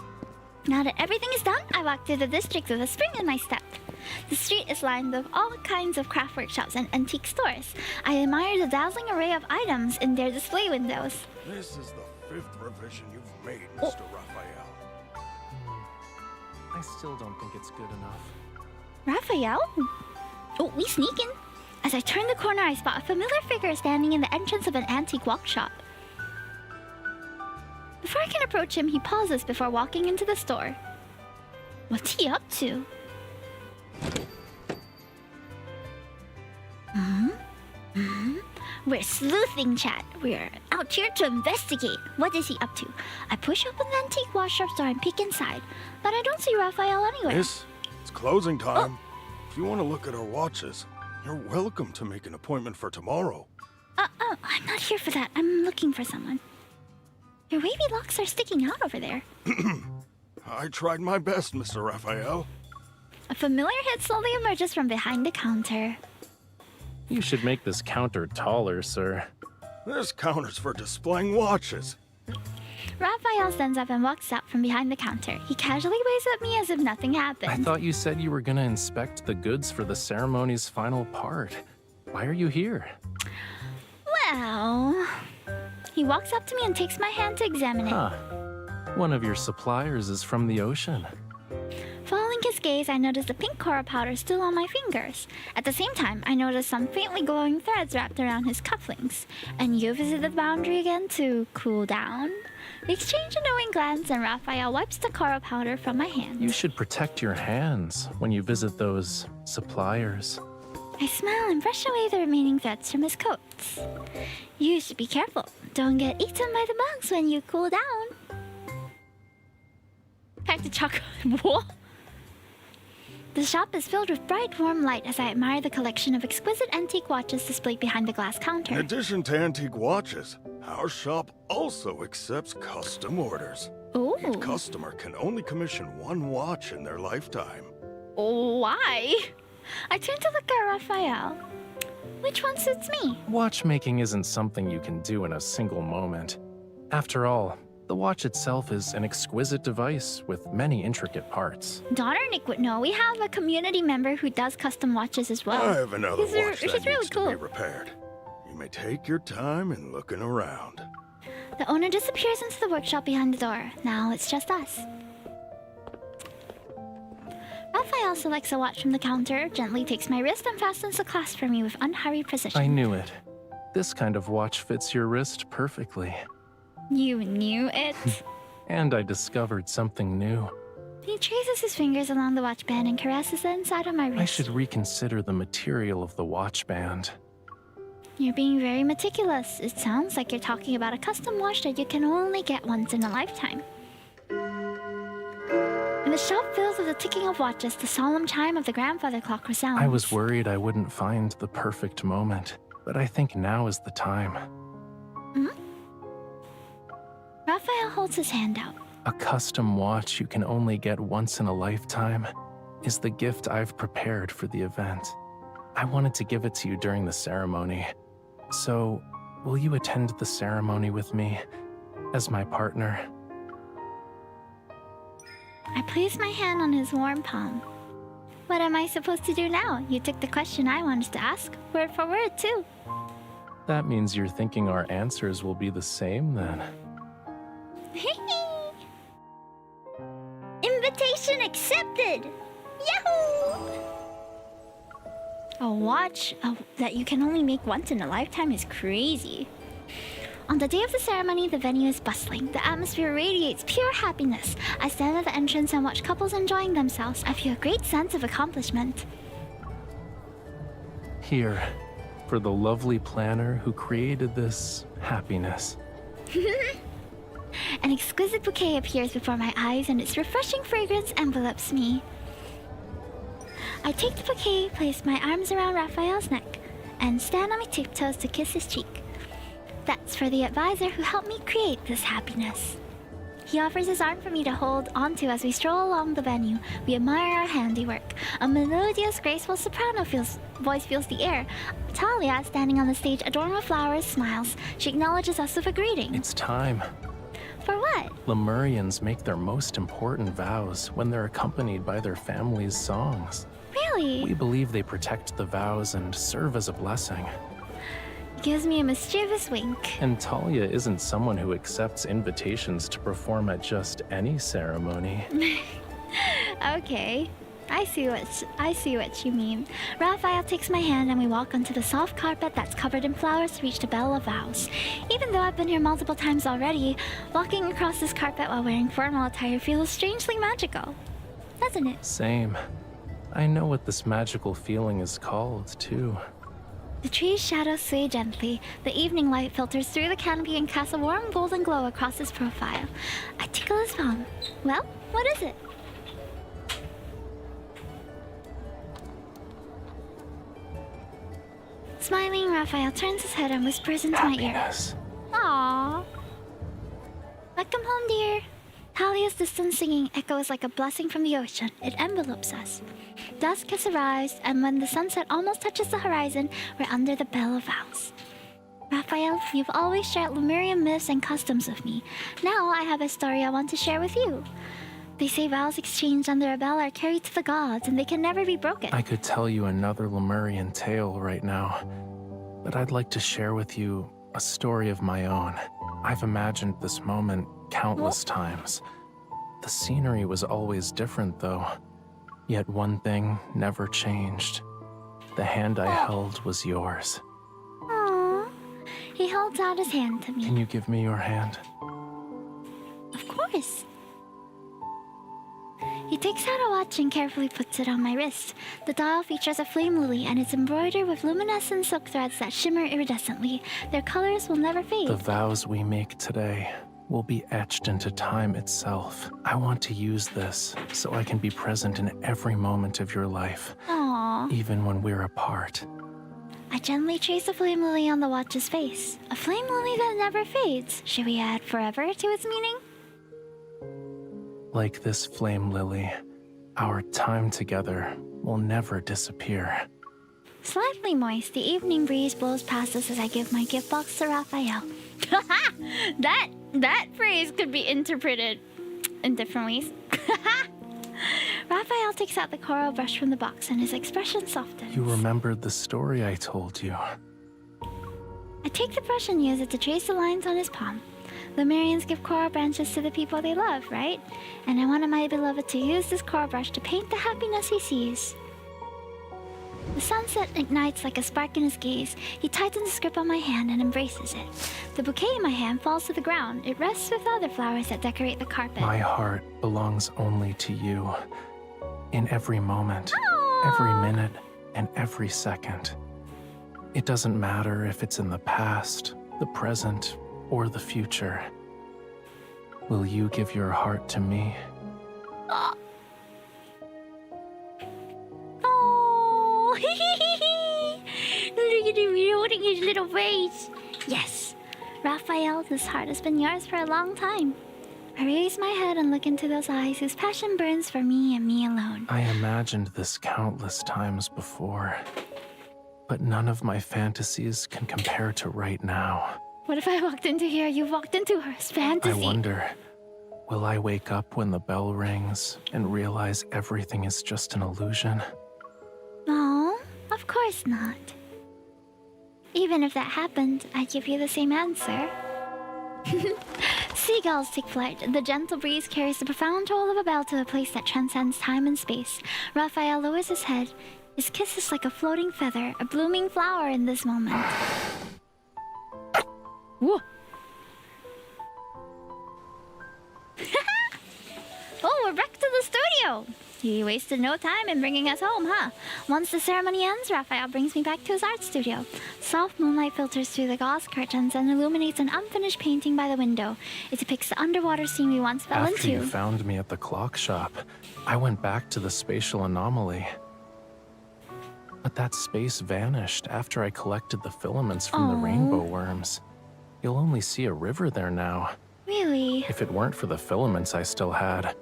Now that everything is done, I walk through the district with a spring in my step. The street is lined with all kinds of craft workshops and antique stores. I admire the dazzling array of items in their display windows. This is the 5th revision you've made, Mr. Raphael. I still don't think it's good enough. Raphael? Oh, we sneaking. As I turn the corner, I spot a familiar figure standing in the entrance of an antique workshop. Before I can approach him, he pauses before walking into the store. What's he up to? We're sleuthing, chat. We're out here to investigate. What is he up to? I push open the antique watch shop door and peek inside, but I don't see Raphael anywhere. Miss, it's closing time. If you want to look at our watches, you're welcome to make an appointment for tomorrow. I'm not here for that. I'm looking for someone. Your wavy locks are sticking out over there. I tried my best, Mr. Raphael. A familiar head slowly emerges from behind the counter. You should make this counter taller, sir. This counter's for displaying watches. Raphael stands up and walks out from behind the counter. He casually waves at me as if nothing happened. I thought you said you were gonna inspect the goods for the ceremony's final part. Why are you here? Well... He walks up to me and takes my hand to examine it. Huh. One of your suppliers is from the ocean. Following his gaze, I noticed the pink coral powder still on my fingers. At the same time, I noticed some faintly glowing threads wrapped around his cufflinks. And you visited the boundary again to cool down? We exchange a knowing glance, and Raphael wipes the coral powder from my hand. You should protect your hands when you visit those suppliers. I smile and brush away the remaining threads from his coats. You should be careful. Don't get eaten by the bugs when you cool down. Back to chocolate. What? The shop is filled with bright, warm light as I admire the collection of exquisite antique watches displayed behind the glass In counter. addition to antique watches, our shop also accepts custom orders. Ooh. Each customer can only commission one watch in their lifetime. Why? I turn to look at Raphael. Which one suits me? Watchmaking isn't something you can do in a single moment. After all, the watch itself is an exquisite device with many intricate parts. Daughter Nick would know. We have a community member who does custom watches as well. I have another watch that she's really needs to cool. be repaired. You may take your time in looking around. The owner disappears into the workshop behind the door. Now it's just us. Raphael selects a watch from the counter, gently takes my wrist and fastens the clasp for me with unhurried precision. I knew it. This kind of watch fits your wrist perfectly. You knew it? And I discovered something new. He traces his fingers along the watch band and caresses the inside of my wrist. I should reconsider the material of the watch band. You're being very meticulous. It sounds like you're talking about a custom watch that you can only get once in a lifetime. In the shop filled with the ticking of watches, the solemn chime of the grandfather clock resounds. I was worried I wouldn't find the perfect moment, but I think now is the time. Raphael holds his hand out. A custom watch you can only get once in a lifetime is the gift I've prepared for the event. I wanted to give it to you during the ceremony. So, will you attend the ceremony with me as my partner? I place my hand on his warm palm. What am I supposed to do now? You took the question I wanted to ask, word for word, too. That means you're thinking our answers will be the same then. Invitation accepted! Yahoo! A watch that you can only make once in a lifetime is crazy. On the day of the ceremony, the venue is bustling. The atmosphere radiates pure happiness. I stand at the entrance and watch couples enjoying themselves. I feel a great sense of accomplishment. Here, for the lovely planner who created this happiness. An exquisite bouquet appears before my eyes and its refreshing fragrance envelops me. I take the bouquet, place my arms around Raphael's neck, and stand on my tiptoes to kiss his cheek. That's for the advisor who helped me create this happiness. He offers his arm for me to hold onto as we stroll along the venue. We admire our handiwork. A melodious, graceful soprano voice fills the air. Talia, standing on the stage adorned with flowers, smiles. She acknowledges us with a greeting. It's time. For what? Lemurians make their most important vows when they're accompanied by their family's songs. Really? We believe they protect the vows and serve as a blessing. Gives me a mischievous wink. And Talia isn't someone who accepts invitations to perform at just any ceremony. Okay. I see what you mean. Raphael takes my hand and we walk onto the soft carpet that's covered in flowers to reach the Bell of Vows. Even though I've been here multiple times already, walking across this carpet while wearing formal attire feels strangely magical. Doesn't it? Same. I know what this magical feeling is called, too. The tree's shadows sway gently. The evening light filters through the canopy and casts a warm golden glow across his profile. I tickle his palm. Well, what is it? Smiling, Raphael turns his head and whispers into my ear. Aww. Welcome home, dear. Talia's distant singing echoes like a blessing from the ocean. It envelopes us. Dusk has arrived, and when the sunset almost touches the horizon, we're under the bell of Vows. Raphael, you've always shared Lemurian myths and customs with me. Now I have a story I want to share with you. They say vows exchanged under a bell are carried to the gods, and they can never be broken. I could tell you another Lemurian tale right now, but I'd like to share with you a story of my own. I've imagined this moment countless times. The scenery was always different, though. Yet one thing never changed. The hand I held was yours. Aww. He holds out his hand to me. Can you give me your hand? Of course. He takes out a watch and carefully puts it on my wrist. The dial features a flame lily and it's embroidered with luminescent silk threads that shimmer iridescently. Their colors will never fade. The vows we make today will be etched into time itself. I want to use this so I can be present in every moment of your life. Aww. Even when we're apart. I gently trace a flame lily on the watch's face. A flame lily that never fades. Should we add forever to its meaning? Like this flame lily, our time together will never disappear. Slightly moist, the evening breeze blows past us as I give my gift box to Raphael. That phrase could be interpreted in different ways. Raphael takes out the coral brush from the box and his expression softens. You remembered the story I told you. I take the brush and use it to trace the lines on his palm. Lemurians give coral branches to the people they love, right? And I wanted my beloved to use this coral brush to paint the happiness he sees. The sunset ignites like a spark in his gaze. He tightens his grip on my hand and embraces it. The bouquet in my hand falls to the ground. It rests with other flowers that decorate the carpet. My heart belongs only to you. In every moment, Aww. every minute, and every second. It doesn't matter if it's in the past, the present, or the future. Will you give your heart to me? Oh. Look at him holding his little face. Yes, Raphael, this heart has been yours for a long time. I raise my head and look into those eyes whose passion burns for me and me alone. I imagined this countless times before, but none of my fantasies can compare to right now. What if I walked into here, you walked into her fantasy? I wonder, will I wake up when the bell rings and realize everything is just an illusion? No, of course not. Even if that happened, I'd give you the same answer. Seagulls take flight. The gentle breeze carries the profound toll of a bell to a place that transcends time and space. Raphael lowers his head. His kiss is like a floating feather, a blooming flower in this moment. Whoa. Oh, we're back to the studio. He wasted no time in bringing us home, huh? Once the ceremony ends, Raphael brings me back to his art studio. Soft moonlight filters through the gauze curtains and illuminates an unfinished painting by the window. It depicts the underwater scene we once fell After into. you found me at the clock shop, I went back to the spatial anomaly. But that space vanished after I collected the filaments from the rainbow worms. You'll only see a river there now. Really? If it weren't for the filaments I still had,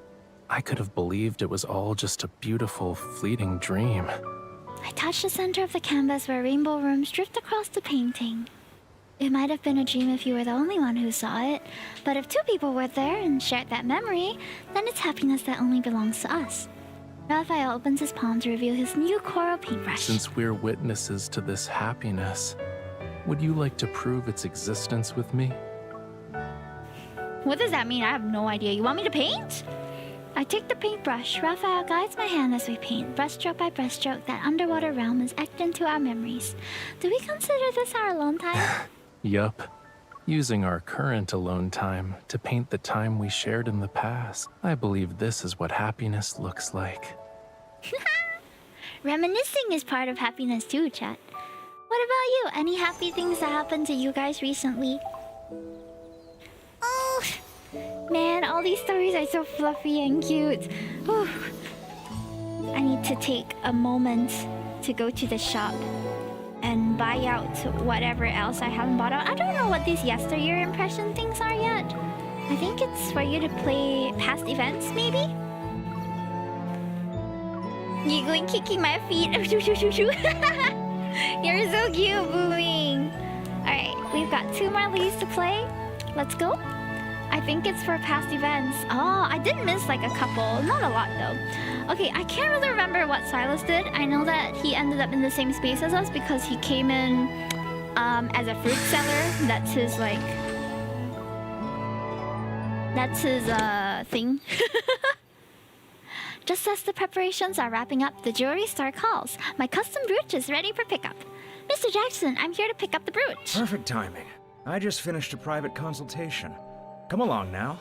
I could have believed it was all just a beautiful, fleeting dream. I touch the center of the canvas where rainbow worms drift across the painting. It might have been a dream if you were the only one who saw it, but if two people were there and shared that memory, then it's happiness that only belongs to us. Raphael opens his palm to reveal his new coral paintbrush. Since we're witnesses to this happiness, would you like to prove its existence with me? What does that mean? I have no idea. You want me to paint? I take the paintbrush. Raphael guides my hand as we paint. Brushstroke by brushstroke, that underwater realm is etched into our memories. Do we consider this our alone time? Yup. Using our current alone time to paint the time we shared in the past. I believe this is what happiness looks like. Reminiscing is part of happiness too, chat. What about you? Any happy things that happened to you guys recently? Oh, man, all these stories are so fluffy and cute. Whew. I need to take a moment to go to the shop and buy out whatever else I haven't bought out. I don't know what these yesteryear impression things are yet. I think it's for you to play past events, maybe? Giggling, kicking my feet. You're so cute, Booming. Alright, we've got 2 more leads to play. Let's go. I think it's for past events. Oh, I did miss like a couple. Not a lot though. Okay, I can't really remember what Silas did. I know that he ended up in the same space as us because he came in as a fruit seller. That's his like... That's his thing. Just as the preparations are wrapping up, the jewelry store calls. My custom brooch is ready for pickup. Mr. Jackson, I'm here to pick up the brooch. Perfect timing. I just finished a private consultation. Come along now.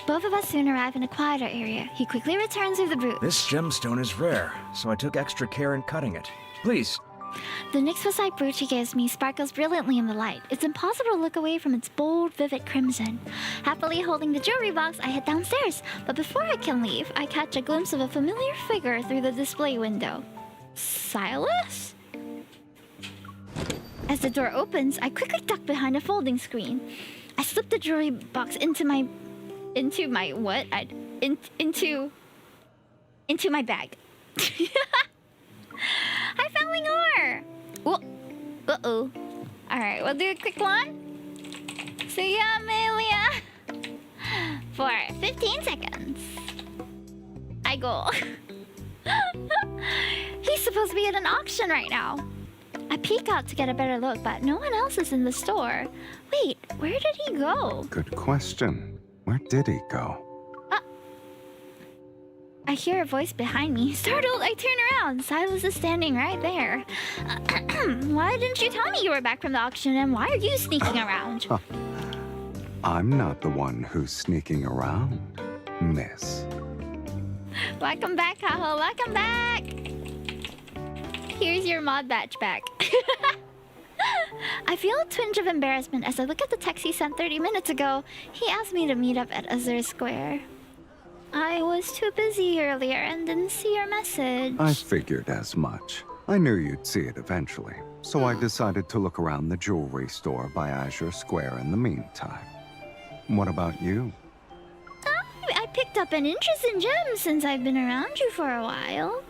Both of us soon arrive in a quieter area. He quickly returns with the brooch. This gemstone is rare, so I took extra care in cutting it. Please. The Nyxosite brooch he gives me sparkles brilliantly in the light. It's impossible to look away from its bold, vivid crimson. Happily holding the jewelry box, I head downstairs. But before I can leave, I catch a glimpse of a familiar figure through the display window. Silas? As the door opens, I quickly duck behind a folding screen. I slip the jewelry box into my bag. Hi, Family Gore! Uh-oh. Alright, we'll do a quick one. See ya, Amelia! For 15 seconds. I go. He's supposed to be at an auction right now. I peek out to get a better look, but no one else is in the store. Wait, where did he go? Good question. Where did he go? I hear a voice behind me. Startled, I turn around. Silas is standing right there. Why didn't you tell me you were back from the auction, and why are you sneaking around? I'm not the one who's sneaking around, miss. Welcome back, Kaho. Welcome back. Here's your mod badge back. I feel a twinge of embarrassment as I look at the text he sent 30 minutes ago. He asked me to meet up at Azure Square. I was too busy earlier and didn't see your message. I figured as much. I knew you'd see it eventually, so I decided to look around the jewelry store by Azure Square in the meantime. What about you? I picked up an interest in gems since I've been around you for a while.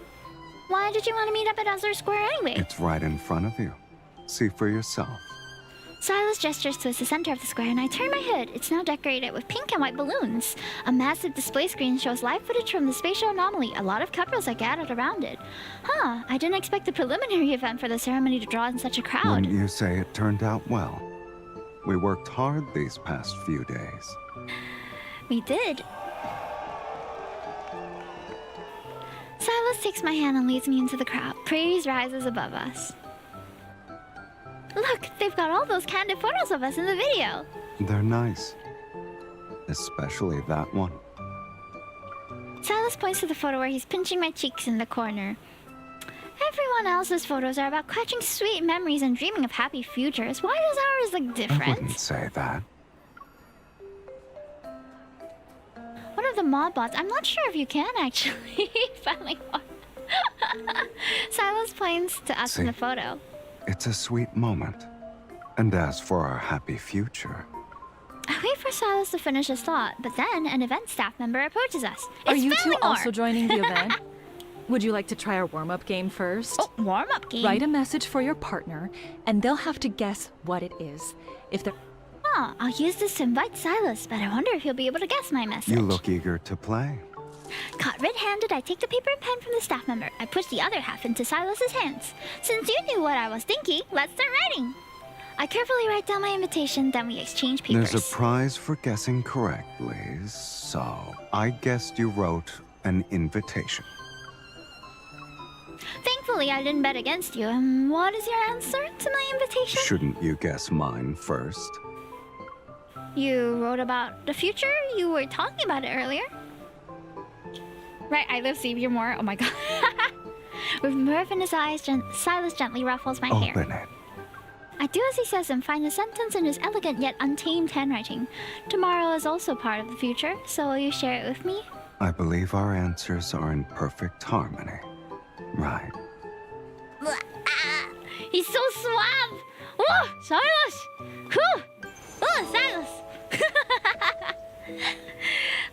Why did you want to meet up at Azure Square anyway? It's right in front of you. See for yourself. Silas gestures towards the center of the square, and I turn my head. It's now decorated with pink and white balloons. A massive display screen shows live footage from the spatial anomaly. A lot of cameras are gathered around it. Huh, I didn't expect the preliminary event for the ceremony to draw in such a crowd. Wouldn't you say it turned out well? We worked hard these past few days. We did. Silas takes my hand and leads me into the crowd. Praise rises above us. Look, they've got all those candid photos of us in the video. They're nice. Especially that one. Silas points to the photo where he's pinching my cheeks in the corner. Everyone else's photos are about catching sweet memories and dreaming of happy futures. Why does ours look different? I wouldn't say that. One of the mod bots. I'm not sure if you can actually. Finally. Silas points to us in the photo. It's a sweet moment. And as for our happy future... I wait for Silas to finish his thought, but then an event staff member approaches us. Are you two also joining the event? Would you like to try our warm-up game first? Oh, warm-up game? Write a message for your partner, and they'll have to guess what it is. If they're... Oh, I'll use this to invite Silas, but I wonder if he'll be able to guess my message. You look eager to play. Caught red-handed, I take the paper and pen from the staff member. I push the other half into Silas's hands. Since you knew what I was thinking, let's start writing. I carefully write down my invitation, then we exchange papers. There's a prize for guessing correctly, so I guessed you wrote an invitation. Thankfully, I didn't bet against you. What is your answer to my invitation? Shouldn't you guess mine first? You wrote about the future? You were talking about it earlier. Right, I live Savior more. Oh my god. With mirth in his eyes, Silas gently ruffles my hair. Open it. I do as he says and find the sentence in his elegant yet untamed handwriting. Tomorrow is also part of the future, so will you share it with me? I believe our answers are in perfect harmony. Right. He's so suave! Oh, Silas! Whew! Oh, Silas!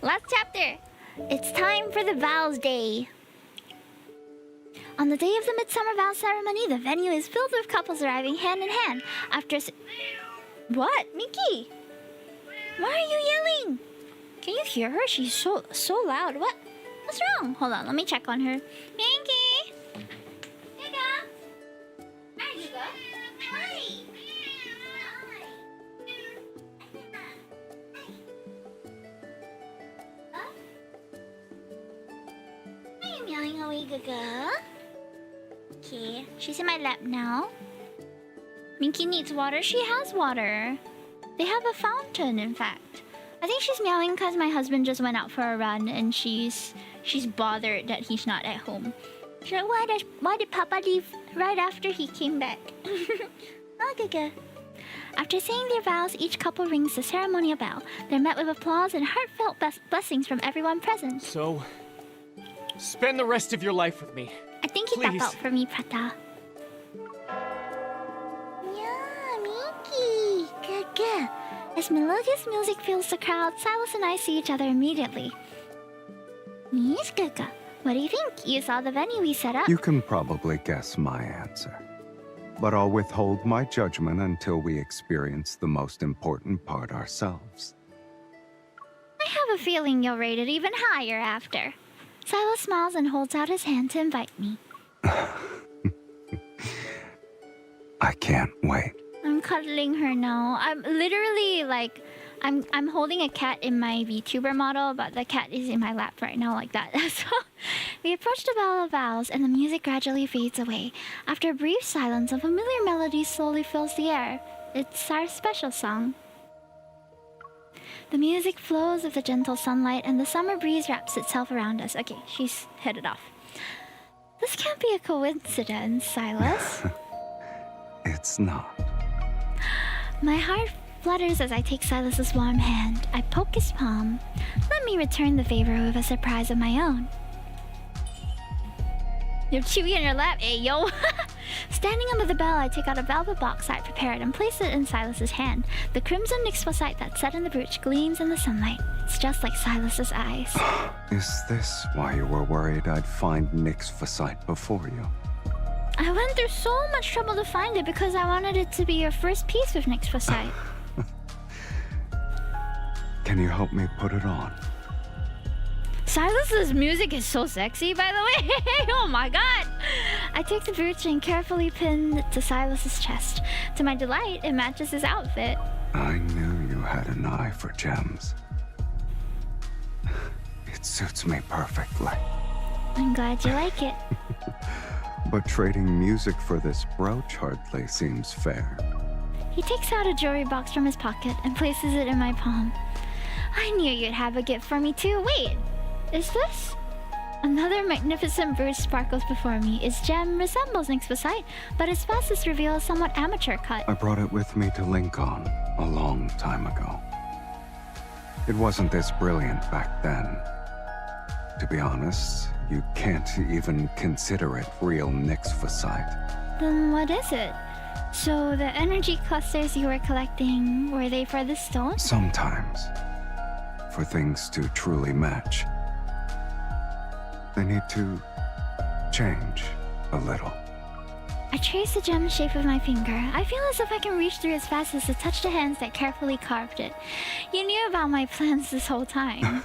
Last chapter. It's time for the Vows Day. On the day of the Midsummer Vow Ceremony, the venue is filled with couples arriving hand in hand. After What? Minky? Why are you yelling? Can you hear her? She's so loud. What's wrong? Hold on, let me check on her. Minky! Giga! Hi, Giga. Hi! Huh? Why are you meowing away, Giga? Okay, she's in my lap now. Minky needs water. She has water. They have a fountain, in fact. I think she's meowing because my husband just went out for a run and she's bothered that he's not at home. She's like, why did Papa leave right after he came back? Okay. After saying their vows, each couple rings the ceremonial bell. They're met with applause and heartfelt blessings from everyone present. So, spend the rest of your life with me. I think he Please. tapped out for me, Prata. Yeah, Minky. Good. As melodious music fills the crowd, Silas and I see each other immediately. Yes, Gaga. What do you think? You saw the venue we set up? You can probably guess my answer. But I'll withhold my judgment until we experience the most important part ourselves. I have a feeling you'll rate it even higher after. Silas smiles and holds out his hand to invite me. I can't wait. I'm cuddling her now. I'm literally like, I'm holding a cat in my Vtuber model, but the cat is in my lap right now like that. So we approach the Bell of Vows and the music gradually fades away. After a brief silence, a familiar melody slowly fills the air. It's our special song. The music flows with the gentle sunlight and the summer breeze wraps itself around us. Okay, she's headed off. This can't be a coincidence, Silas. It's not. My heart flutters as I take Silas's warm hand. I poke his palm. Let me return the favor with a surprise of my own. You have Chewy in your lap, eh, yo? Standing under the bell, I take out a velvet box I prepared and place it in Silas's hand. The crimson nyxphosite that's set in the brooch gleams in the sunlight. It's just like Silas's eyes. Is this why you were worried I'd find nyxphosite before you? I went through so much trouble to find it because I wanted it to be your first piece with nyxphosite. Can you help me put it on? Silas's music is so sexy, by the way. Oh my god! I take the brooch and carefully pin it to Silas's chest. To my delight, it matches his outfit. I knew you had an eye for gems. It suits me perfectly. I'm glad you like it. But trading music for this brooch hardly seems fair. He takes out a jewelry box from his pocket and places it in my palm. I knew you'd have a gift for me too. Wait, is this? Another magnificent brooch sparkles before me. Its gem resembles nyxphosite, but its facets reveal a somewhat amateur cut. I brought it with me to Lincoln a long time ago. It wasn't this brilliant back then. To be honest, you can't even consider it real nyxphosite. Then what is it? So the energy clusters you were collecting, were they for the stone? Sometimes, for things to truly match, they need to change a little. I trace the gem shape with my finger. I feel as if I can reach through its facets to touch the hands that carefully carved it. You knew about my plans this whole time.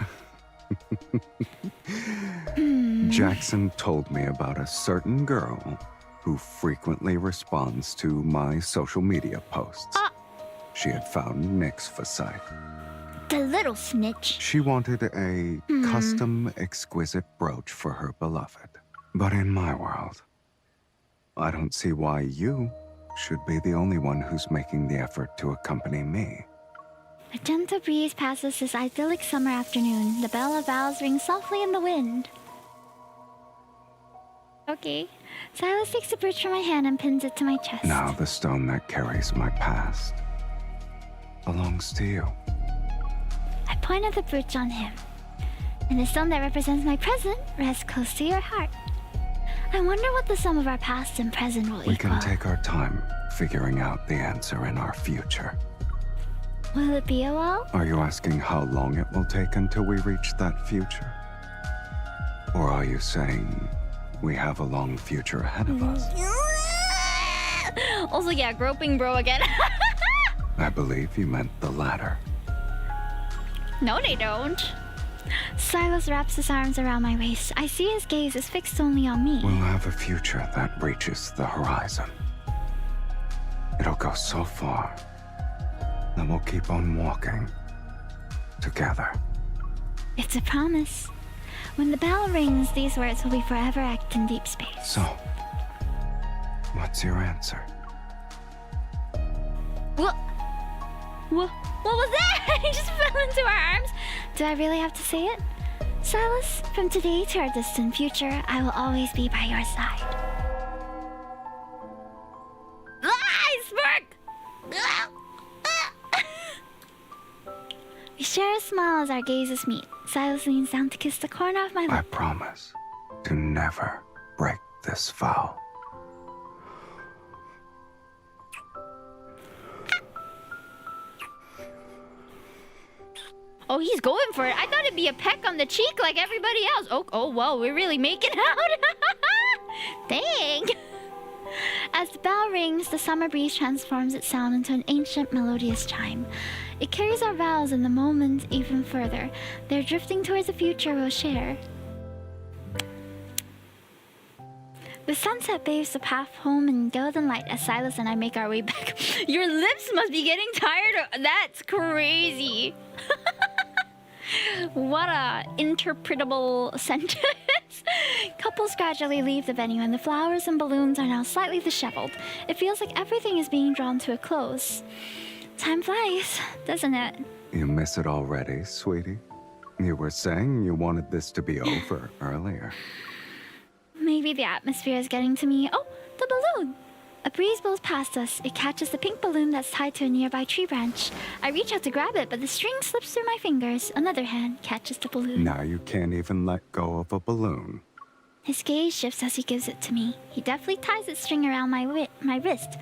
Jackson told me about a certain girl who frequently responds to my social media posts. She had found nyxphosite. The little snitch. She wanted a custom, exquisite brooch for her beloved. But in my world, I don't see why you should be the only one who's making the effort to accompany me. A gentle breeze passes this idyllic summer afternoon. The bell of vows rings softly in the wind. Okay. Silas takes the brooch from my hand and pins it to my chest. Now the stone that carries my past belongs to you. I point at the brooch on him. And the stone that represents my present rests close to your heart. I wonder what the sum of our past and present will We equal. can take our time figuring out the answer in our future. Will it be a while? Are you asking how long it will take until we reach that future? Or are you saying we have a long future ahead of us? Also, yeah, groping bro again. I believe you meant the latter. No, they don't. Silas wraps his arms around my waist. I see his gaze is fixed only on me. We'll have a future that reaches the horizon. It'll go so far that we'll keep on walking together. It's a promise. When the bell rings, these words will be forever etched in deep space. So, what's your answer? What was that? He just fell into our arms. Do I really have to say it? Silas, from today to our distant future, I will always be by your side. Smirk! We share a smile as our gazes meet. Silas leans down to kiss the corner of my lip. I promise to never break this vow. Oh, he's going for it. I thought it'd be a peck on the cheek like everybody else. Oh, wow, we're really making out. Dang. As the bell rings, the summer breeze transforms its sound into an ancient melodious chime. It carries our vows in the moment even further. They're drifting towards the future we'll share. The sunset bathes the path home in golden light as Silas and I make our way back. Your lips must be getting tired. That's crazy. What a interpretable sentence. Couples gradually leave the venue and the flowers and balloons are now slightly disheveled. It feels like everything is being drawn to a close. Time flies, doesn't it? You miss it already, sweetie? You were saying you wanted this to be over earlier. Maybe the atmosphere is getting to me. Oh, the balloon! A breeze blows past us. It catches the pink balloon that's tied to a nearby tree branch. I reach out to grab it, but the string slips through my fingers. Another hand catches the balloon. Now you can't even let go of a balloon. His gaze shifts as he gives it to me. He deftly ties its string around my wrist.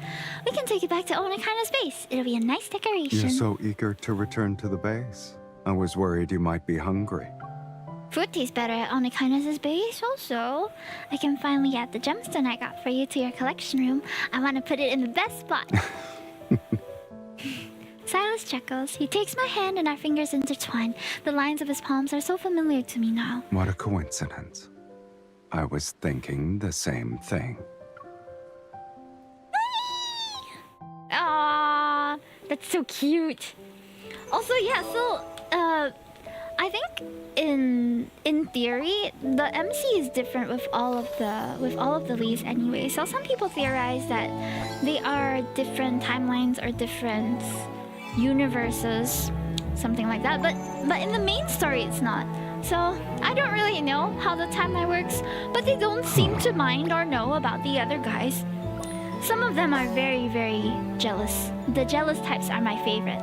We can take it back to Onakaina's base. It'll be a nice decoration. You're so eager to return to the base. I was worried you might be hungry. Food tastes better at Onakaina's base also. I can finally add the gemstone I got for you to your collection room. I want to put it in the best spot. Silas chuckles. He takes my hand and our fingers intertwine. The lines of his palms are so familiar to me now. What a coincidence. I was thinking the same thing. Aww, that's so cute. Also, yeah, so I think in theory the MC is different with all of the leads anyway. So some people theorize that they are different timelines or different universes, something like that. But in the main story, it's not. So I don't really know how the timeline works, but they don't seem to mind or know about the other guys. Some of them are very, very jealous. The jealous types are my favorite.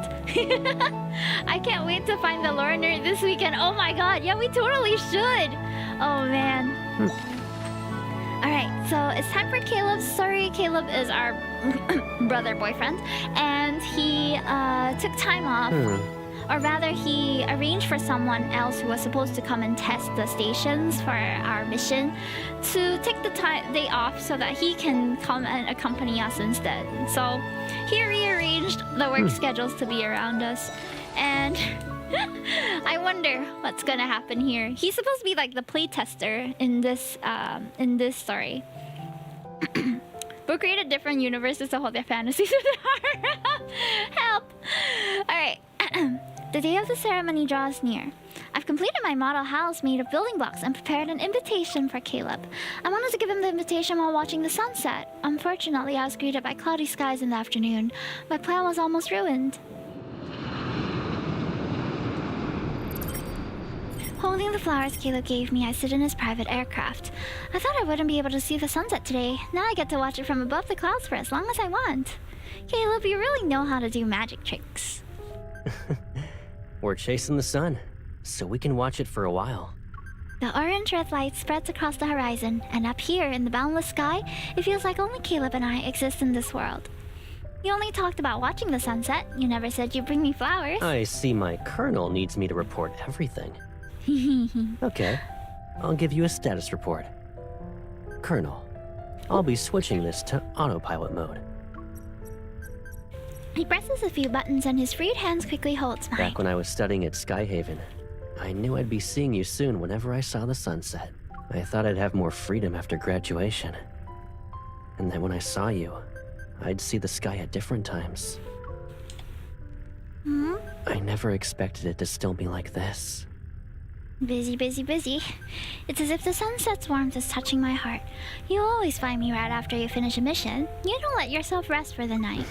I can't wait to find the lore nerd this weekend. Oh my god, yeah, we totally should. Oh man. Alright, so it's time for Caleb. Sorry, Caleb is our brother boyfriend, and he took time off. Or rather, he arranged for someone else who was supposed to come and test the stations for our mission to take the day off so that he can come and accompany us instead. So he rearranged the work schedules to be around us. And I wonder what's gonna happen here. He's supposed to be like the playtester in this story. We'll create a different universes to hold their fantasies in their heart. Help! Alright. The day of the ceremony draws near. I've completed my model house made of building blocks and prepared an invitation for Caleb. I wanted to give him the invitation while watching the sunset. Unfortunately, I was greeted by cloudy skies in the afternoon. My plan was almost ruined. Holding the flowers Caleb gave me, I sit in his private aircraft. I thought I wouldn't be able to see the sunset today. Now I get to watch it from above the clouds for as long as I want. Caleb, you really know how to do magic tricks. We're chasing the sun, so we can watch it for a while. The orange-red light spreads across the horizon, and up here in the boundless sky, it feels like only Caleb and I exist in this world. You only talked about watching the sunset. You never said you'd bring me flowers. I see my colonel needs me to report everything. Okay, I'll give you a status report. Colonel, I'll be switching this to autopilot mode. He presses a few buttons and his freed hands quickly holds mine. Back when I was studying at Skyhaven, I knew I'd be seeing you soon whenever I saw the sunset. I thought I'd have more freedom after graduation. And then when I saw you, I'd see the sky at different times. I never expected it to still be like this. Busy, busy, busy. It's as if the sunset's warmth is touching my heart. You always find me right after you finish a mission. You don't let yourself rest for the night.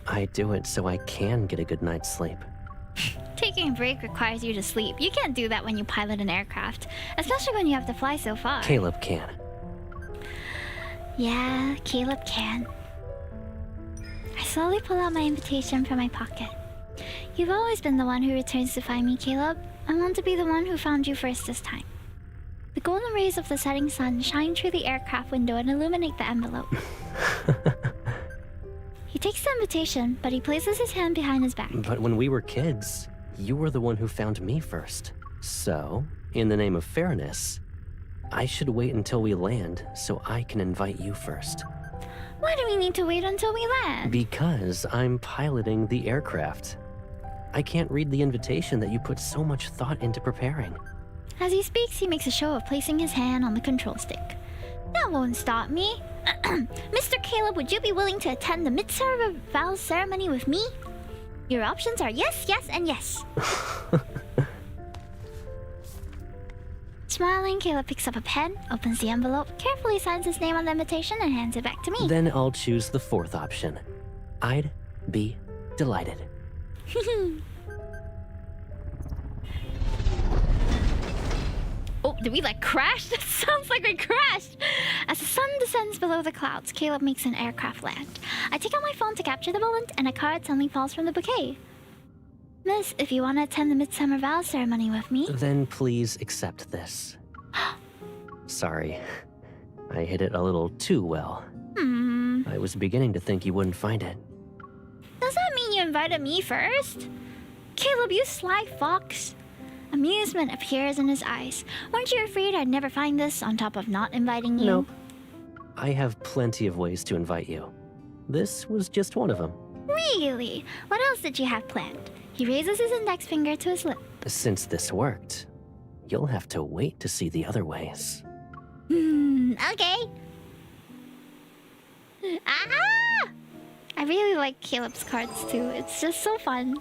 I do it so I can get a good night's sleep. Taking a break requires you to sleep. You can't do that when you pilot an aircraft, especially when you have to fly so far. Caleb can. Yeah, Caleb can. I slowly pull out my invitation from my pocket. You've always been the one who returns to find me, Caleb. I want to be the one who found you first this time. The golden rays of the setting sun shine through the aircraft window and illuminate the envelope. He takes the invitation, but he places his hand behind his back. But when we were kids, you were the one who found me first. So, in the name of fairness, I should wait until we land so I can invite you first. Why do we need to wait until we land? Because I'm piloting the aircraft. I can't read the invitation that you put so much thought into preparing. As he speaks, he makes a show of placing his hand on the control stick. That won't stop me. Mr. Caleb, would you be willing to attend the mid-server vows ceremony with me? Your options are yes, yes, and yes. Smiling, Caleb picks up a pen, opens the envelope, carefully signs his name on the invitation, and hands it back to me. Then I'll choose the fourth option. I'd be delighted. Oh, did we crash? That sounds like we crashed! As the sun descends below the clouds, Caleb makes an aircraft land. I take out my phone to capture the moment, and a card suddenly falls from the bouquet. Miss, if you want to attend the Midsummer Vows ceremony with me... Then please accept this. Sorry, I hit it a little too well. I was beginning to think you wouldn't find it. Does that mean you invited me first? Caleb, you sly fox. Amusement appears in his eyes. Weren't you afraid I'd never find this on top of not inviting you? Nope. I have plenty of ways to invite you. This was just one of them. Really? What else did you have planned? He raises his index finger to his lip. Since this worked, you'll have to wait to see the other ways. Okay. Ah! I really like Caleb's cards too. It's just so fun.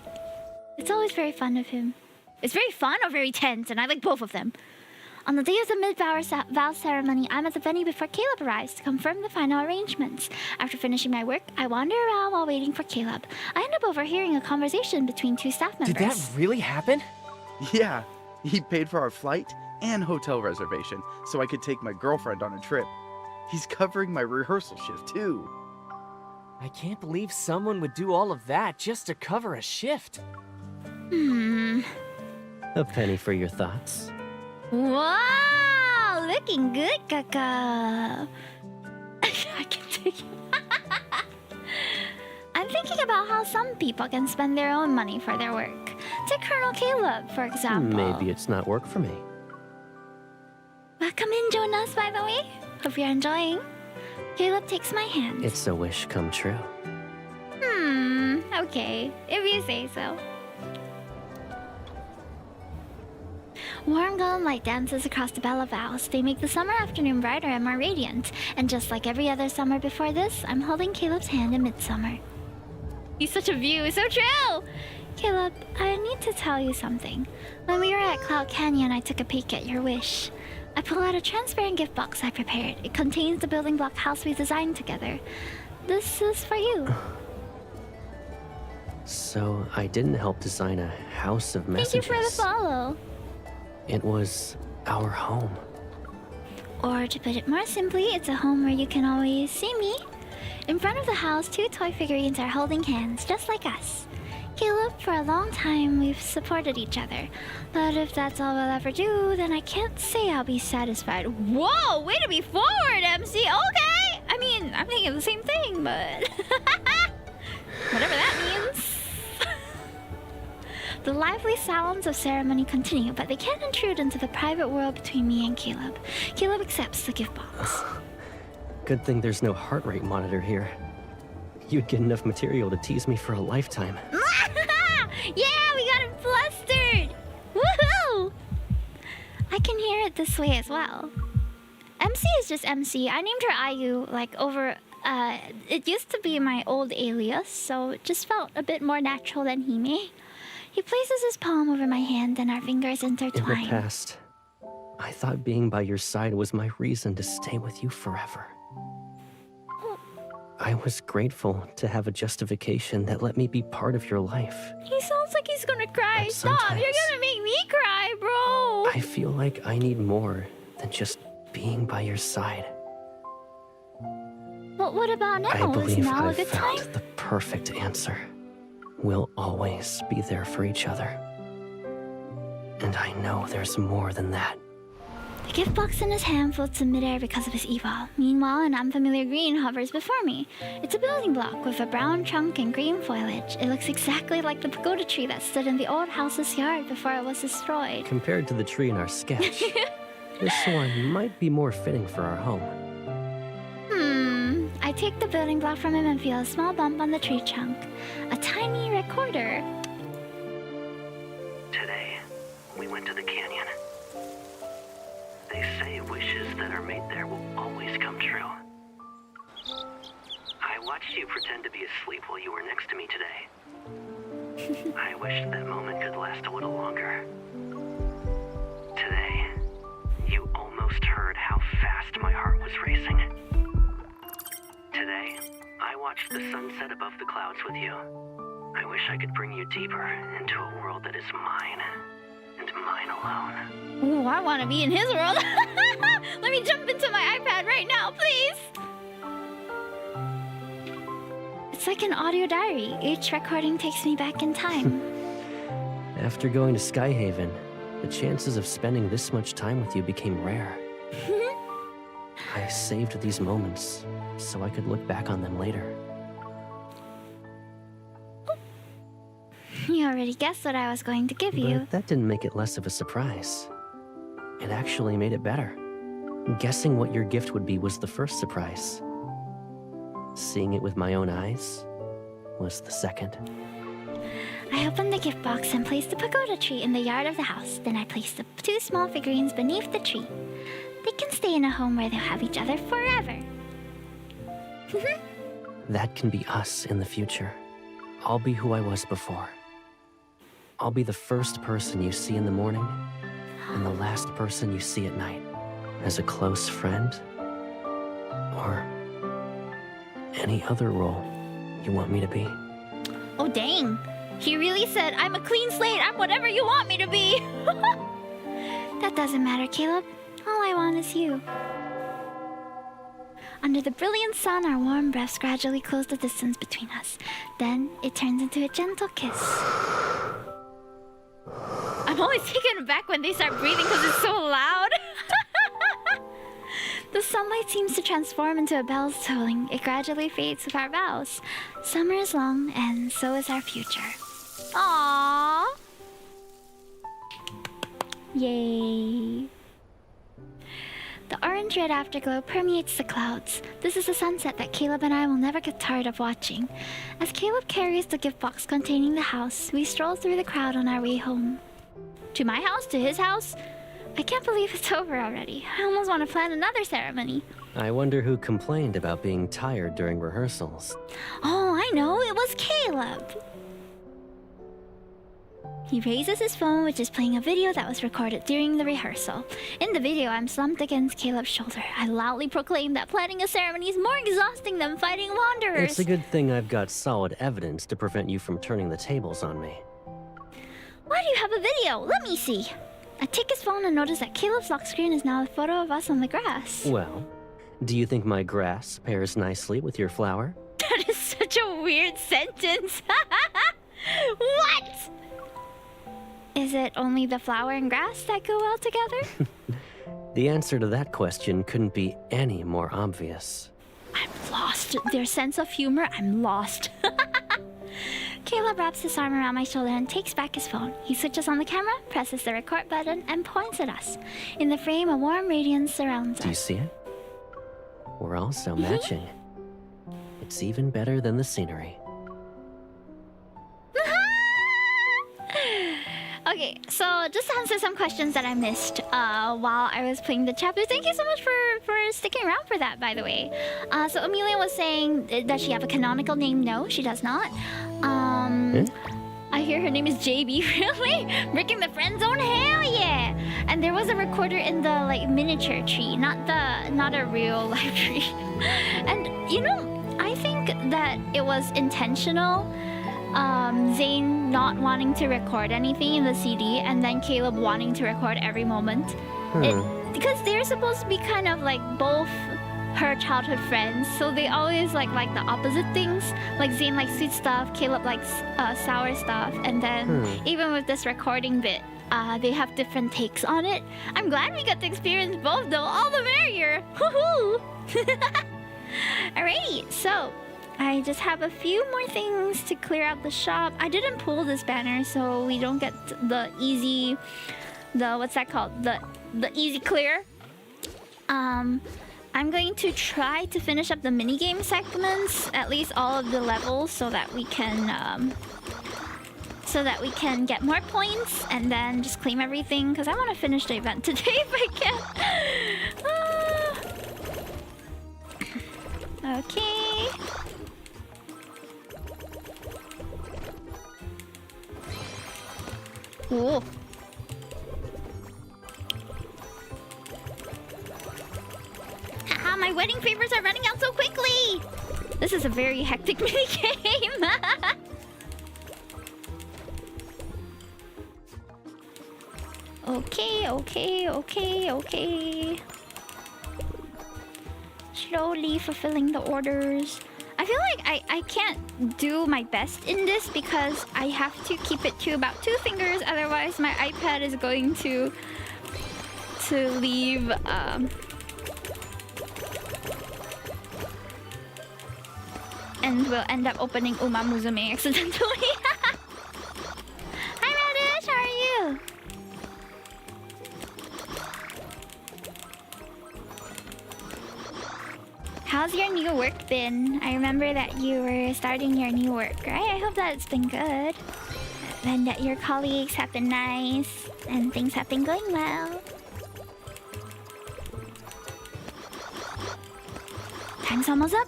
It's always very fun of him. It's very fun or very tense, and I like both of them. On the day of the mid-vow ceremony, I'm at the venue before Caleb arrives to confirm the final arrangements. After finishing my work, I wander around while waiting for Caleb. I end up overhearing a conversation between two staff members. Did that really happen? Yeah, he paid for our flight and hotel reservation so I could take my girlfriend on a trip. He's covering my rehearsal shift, too. I can't believe someone would do all of that just to cover a shift. A penny for your thoughts. Wow, looking good, Kaka. I can take it. I'm thinking about how some people can spend their own money for their work. Take Colonel Caleb, for example. Maybe it's not work for me. Welcome in, Jonas, by the way. Hope you're enjoying. Caleb takes my hand. It's a wish come true. Okay, if you say so. Warm golden light dances across the Bella Vows. They make the summer afternoon brighter and more radiant. And just like every other summer before this, I'm holding Caleb's hand in midsummer. He's such a view, so true! Caleb, I need to tell you something. When we were at Cloud Canyon, I took a peek at your wish. I pull out a transparent gift box I prepared. It contains the building block house we designed together. This is for you. So, I didn't help design a house of messages. Thank you for the follow. It was our home. Or to put it more simply, it's a home where you can always see me. In front of the house, 2 toy figurines are holding hands, just like us. Caleb, for a long time, we've supported each other. But if that's all we'll ever do, then I can't say I'll be satisfied. Whoa, way to be forward, MC. Okay. I mean, I'm thinking the same thing, but whatever that means. The lively sounds of ceremony continue, but they can't intrude into the private world between me and Caleb. Caleb accepts the gift box. Good thing there's no heart rate monitor here. You'd get enough material to tease me for a lifetime. Yeah, we got him flustered! Woohoo! I can hear it this way as well. MC is just MC. I named her Ayu, like, over... it used to be my old alias, so it just felt a bit more natural than Hime. He places his palm over my hand and our fingers intertwine. In the past, I thought being by your side was my reason to stay with you forever. I was grateful to have a justification that let me be part of your life. He sounds like he's gonna cry. Stop! You're gonna make me cry, bro! I feel like I need more than just being by your side. But what about now? I believe Is now a I've good found time? the perfect answer. We'll always be there for each other. And I know there's more than that. The gift box in his hand floats in midair because of his evil. Meanwhile, an unfamiliar green hovers before me. It's a building block with a brown trunk and green foliage. It looks exactly like the pagoda tree that stood in the old house's yard before it was destroyed. Compared to the tree in our sketch, this one might be more fitting for our home. I take the building block from him and feel a small bump on the tree trunk. A tiny recorder. Today, we went to the canyon. They say wishes that are made there will always come true. I watched you pretend to be asleep while you were next to me today. I wish that moment could last a little longer. Today, you almost heard how fast my heart was racing. Today, I watched the sunset above the clouds with you. I wish I could bring you deeper into a world that is mine, and mine alone. Ooh, I want to be in his world. Let me jump into my iPad right now, please. It's like an audio diary. Each recording takes me back in time. After going to Skyhaven, the chances of spending this much time with you became rare. I saved these moments so I could look back on them later. You already guessed what I was going to give you. But that didn't make it less of a surprise. It actually made it better. Guessing what your gift would be was the first surprise. Seeing it with my own eyes was the second. I opened the gift box and placed the pagoda tree in the yard of the house. Then I placed the 2 small figurines beneath the tree. They can stay in a home where they'll have each other forever. That can be us in the future. I'll be who I was before. I'll be the first person you see in the morning and the last person you see at night. As a close friend or any other role you want me to be. Oh, dang. He really said, I'm a clean slate. I'm whatever you want me to be. That doesn't matter, Caleb. All I want is you. Under the brilliant sun, our warm breaths gradually close the distance between us. Then, it turns into a gentle kiss. I'm always taken aback when they start breathing because it's so loud. The sunlight seems to transform into a bell's tolling. It gradually fades with our vows. Summer is long, and so is our future. Aww. Yay. The orange-red afterglow permeates the clouds. This is a sunset that Caleb and I will never get tired of watching. As Caleb carries the gift box containing the house, we stroll through the crowd on our way home. To my house? To his house? I can't believe it's over already. I almost want to plan another ceremony. I wonder who complained about being tired during rehearsals. Oh, I know. It was Caleb. He raises his phone, which is playing a video that was recorded during the rehearsal. In the video, I'm slumped against Caleb's shoulder. I loudly proclaim that planning a ceremony is more exhausting than fighting wanderers. It's a good thing I've got solid evidence to prevent you from turning the tables on me. Why do you have a video? Let me see. I take his phone and notice that Caleb's lock screen is now a photo of us on the grass. Well, do you think my grass pairs nicely with your flower? That is such a weird sentence. What? Is it only the flower and grass that go well together? The answer to that question couldn't be any more obvious. I'm lost. Their sense of humor, I'm lost. Caleb wraps his arm around my shoulder and takes back his phone. He switches on the camera, presses the record button, and points at us. In the frame, a warm radiance surrounds us. Do you see it? We're all so matching. It's even better than the scenery. Okay, so just to answer some questions that I missed while I was playing the chapter. Thank you so much for sticking around for that, by the way. So Amelia was saying, does she have a canonical name? No, she does not. I hear her name is JB. Really? Breaking the friend zone? Hell yeah! And there was a recorder in the like miniature tree, not a real life tree. And you know, I think that it was intentional. Zane not wanting to record anything in the CD, and then Caleb wanting to record every moment. Because they're supposed to be kind of like both her childhood friends, so they always like the opposite things. Like Zane likes sweet stuff, Caleb likes sour stuff, and then even with this recording bit, they have different takes on it. I'm glad we got to experience both though, all the merrier! Woohoo! Alrighty, so I just have a few more things to clear out the shop. I didn't pull this banner, so we don't get the easy, what's that called? The easy clear. I'm going to try to finish up the minigame segments, at least all of the levels, so that we can get more points and then just claim everything, because I want to finish the event today if I can. Okay. Ooh. Haha, my wedding favors are running out so quickly! This is a very hectic minigame. Okay. Slowly fulfilling the orders. I feel like I can't do my best in this because I have to keep it to about 2 fingers, otherwise my iPad is going to leave and will end up opening Uma Musume accidentally. Hi Radish, how are you? How's your new work been? I remember that you were starting your new work, right? I hope that it's been good. And that your colleagues have been nice and things have been going well. Time's almost up.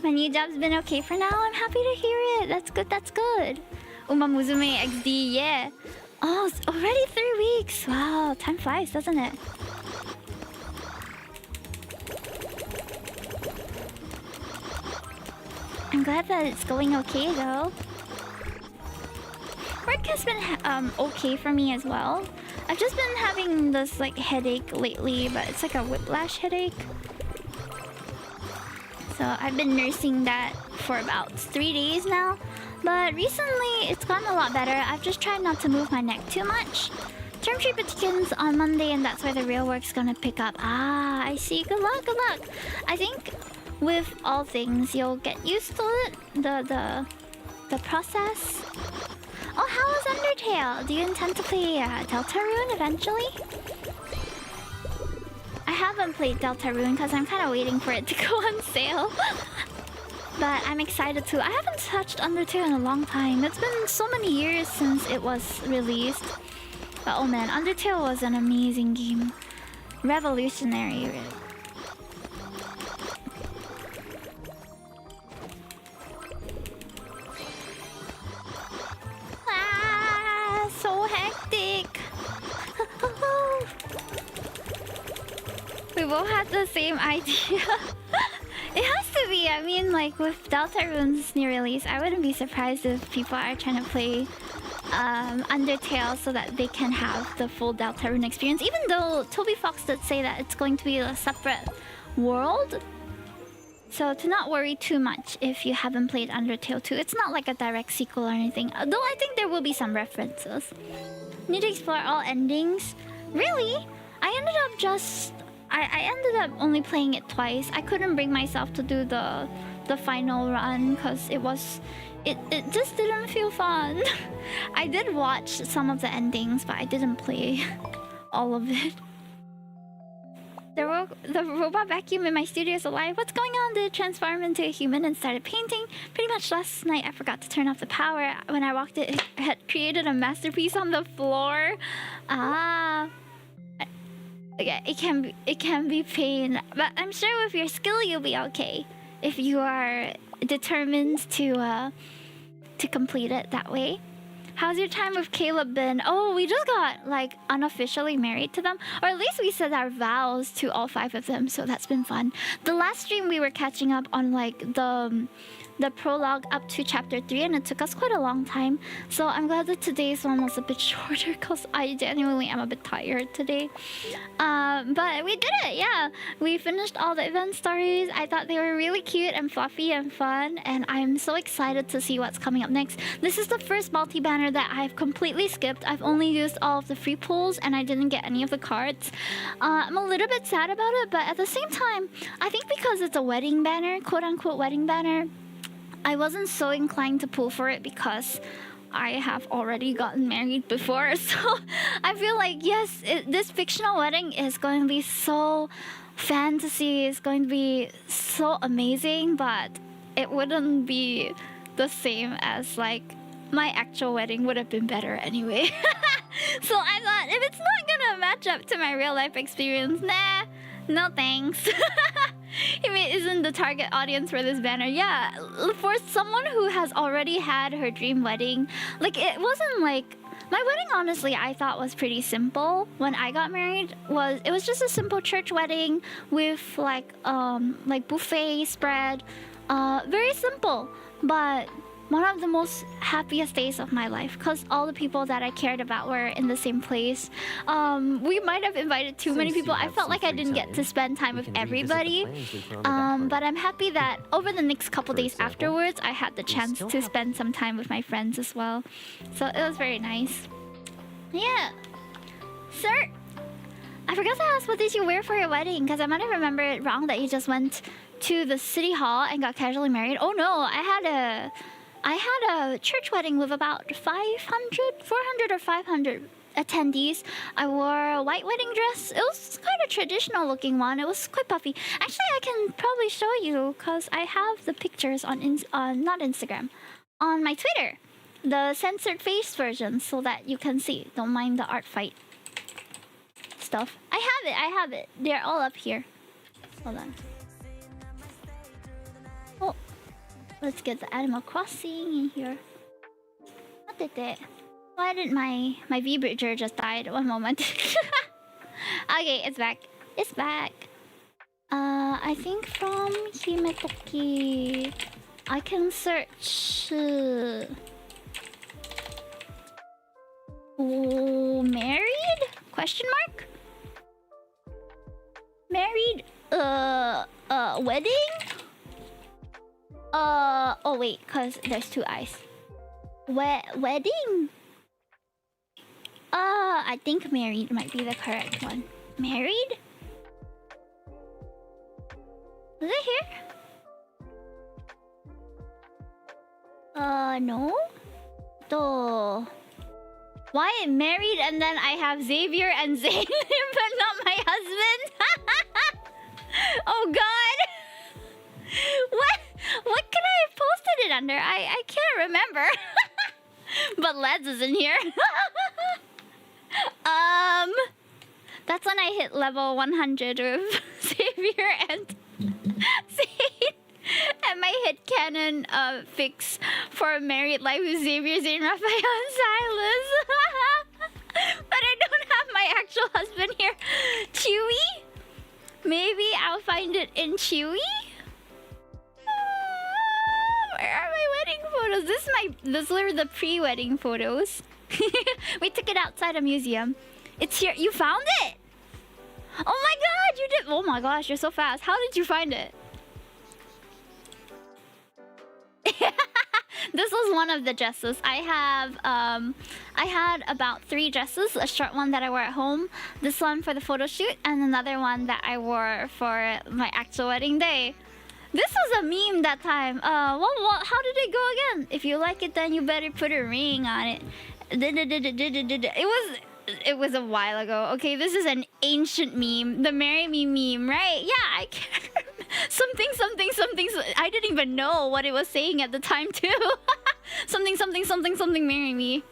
My new job's been okay for now. I'm happy to hear it. That's good. Uma Musume XD, yeah. Oh, it's already 3 weeks. Wow, time flies, doesn't it? I'm glad that it's going okay though. Work has been okay for me as well. I've just been having this like headache lately, but it's like a whiplash headache. So I've been nursing that for about 3 days now. But recently it's gotten a lot better. I've just tried not to move my neck too much. Term sheet begins on Monday and that's where the real work's gonna pick up. Ah, I see. Good luck. I think with all things, you'll get used to it, the process. Oh, how was Undertale? Do you intend to play Deltarune eventually? I haven't played Deltarune because I'm kind of waiting for it to go on sale. But I'm excited too. I haven't touched Undertale in a long time. It's been so many years since it was released. But oh man, Undertale was an amazing game. Revolutionary, really. So hectic. We both had the same idea. It has to be. I mean, like with Deltarune's new release, I wouldn't be surprised if people are trying to play Undertale so that they can have the full Deltarune experience, even though Toby Fox did say that it's going to be a separate world. So to not worry too much if you haven't played Undertale 2. It's not like a direct sequel or anything, though I think there will be some references. Need to explore all endings? Really? I ended up just... I ended up only playing it twice. I couldn't bring myself to do the final run because it just didn't feel fun. I did watch some of the endings, but I didn't play all of it. The robot vacuum in my studio is alive. What's going on? Did it transform into a human and started painting? Pretty much last night I forgot to turn off the power. When I walked it had created a masterpiece on the floor. Ah. Yeah, it can be pain. But I'm sure with your skill you'll be okay. If you are determined to complete it that way. How's your time with Caleb been? Oh, we just got like unofficially married to them, or at least we said our vows to all 5 of them, so that's been fun. The last stream we were catching up on like the prologue up to chapter 3, and it took us quite a long time. So I'm glad that today's one was a bit shorter because I genuinely am a bit tired today. But we did it, yeah. We finished all the event stories. I thought they were really cute and fluffy and fun, and I'm so excited to see what's coming up next. This is the first multi-banner that I've completely skipped. I've only used all of the free pulls and I didn't get any of the cards. I'm a little bit sad about it, but at the same time, I think because it's a wedding banner, quote-unquote wedding banner, I wasn't so inclined to pull for it because I have already gotten married before. So I feel like, yes, this fictional wedding is going to be so fantasy, it's going to be so amazing, but it wouldn't be the same as like my actual wedding would have been better anyway. So I thought, if it's not gonna match up to my real life experience, nah, no thanks. If it isn't the target audience for this banner, yeah, for someone who has already had her dream wedding, like it wasn't like my wedding. Honestly, I thought was pretty simple. When I got married, it was just a simple church wedding with like buffet spread, very simple, but one of the most happiest days of my life because all the people that I cared about were in the same place. We might have invited too many people. I felt like I didn't get to spend time with everybody. But I'm happy that over the next couple days afterwards, I had the chance to spend some time with my friends as well. So it was very nice. Yeah. Sir, I forgot to ask, what did you wear for your wedding? Because I might have remembered it wrong that you just went to the city hall and got casually married. Oh no, I had a church wedding with about 400 or 500 attendees. I wore a white wedding dress. It was quite a traditional looking one. It was quite puffy. Actually, I can probably show you because I have the pictures on not Instagram, on my Twitter, the censored face version, so that you can see. Don't mind the art fight stuff. I have it. They're all up here. Hold on. Oh. Let's get the Animal Crossing in here. What did it? Why did my V-Bridger just died? One moment. Okay, it's back. It's back. I think from Himetoki, I can search. Married? Question mark? Married? Wedding? Oh wait, cause there's 2 eyes. Wedding? I think married might be the correct one. Married? Is it here? No. Why married and then I have Xavier and Zane, but not my husband? Oh god! What could I have posted it under? I can't remember. But Leds is in here. That's when I hit level 100 with Xavier and Zane. And my headcanon fix for a married life with Xavier, Zane, Raphael, and Silas. But I don't have my actual husband here. Chewy? Maybe I'll find it in Chewy? Where are my wedding photos? These were the pre-wedding photos. We took it outside a museum. It's here. You found it? Oh my god, you did. Oh my gosh, you're so fast. How did you find it? This was one of the dresses. I had about 3 dresses. A short one that I wore at home, this one for the photo shoot, and another one that I wore for my actual wedding day. This was a meme that time. How did it go again? If you like it, then you better put a ring on it. It was a while ago. Okay, this is an ancient meme. The marry me meme, right? Yeah, I can't remember. Something. I didn't even know what it was saying at the time too. something, marry me.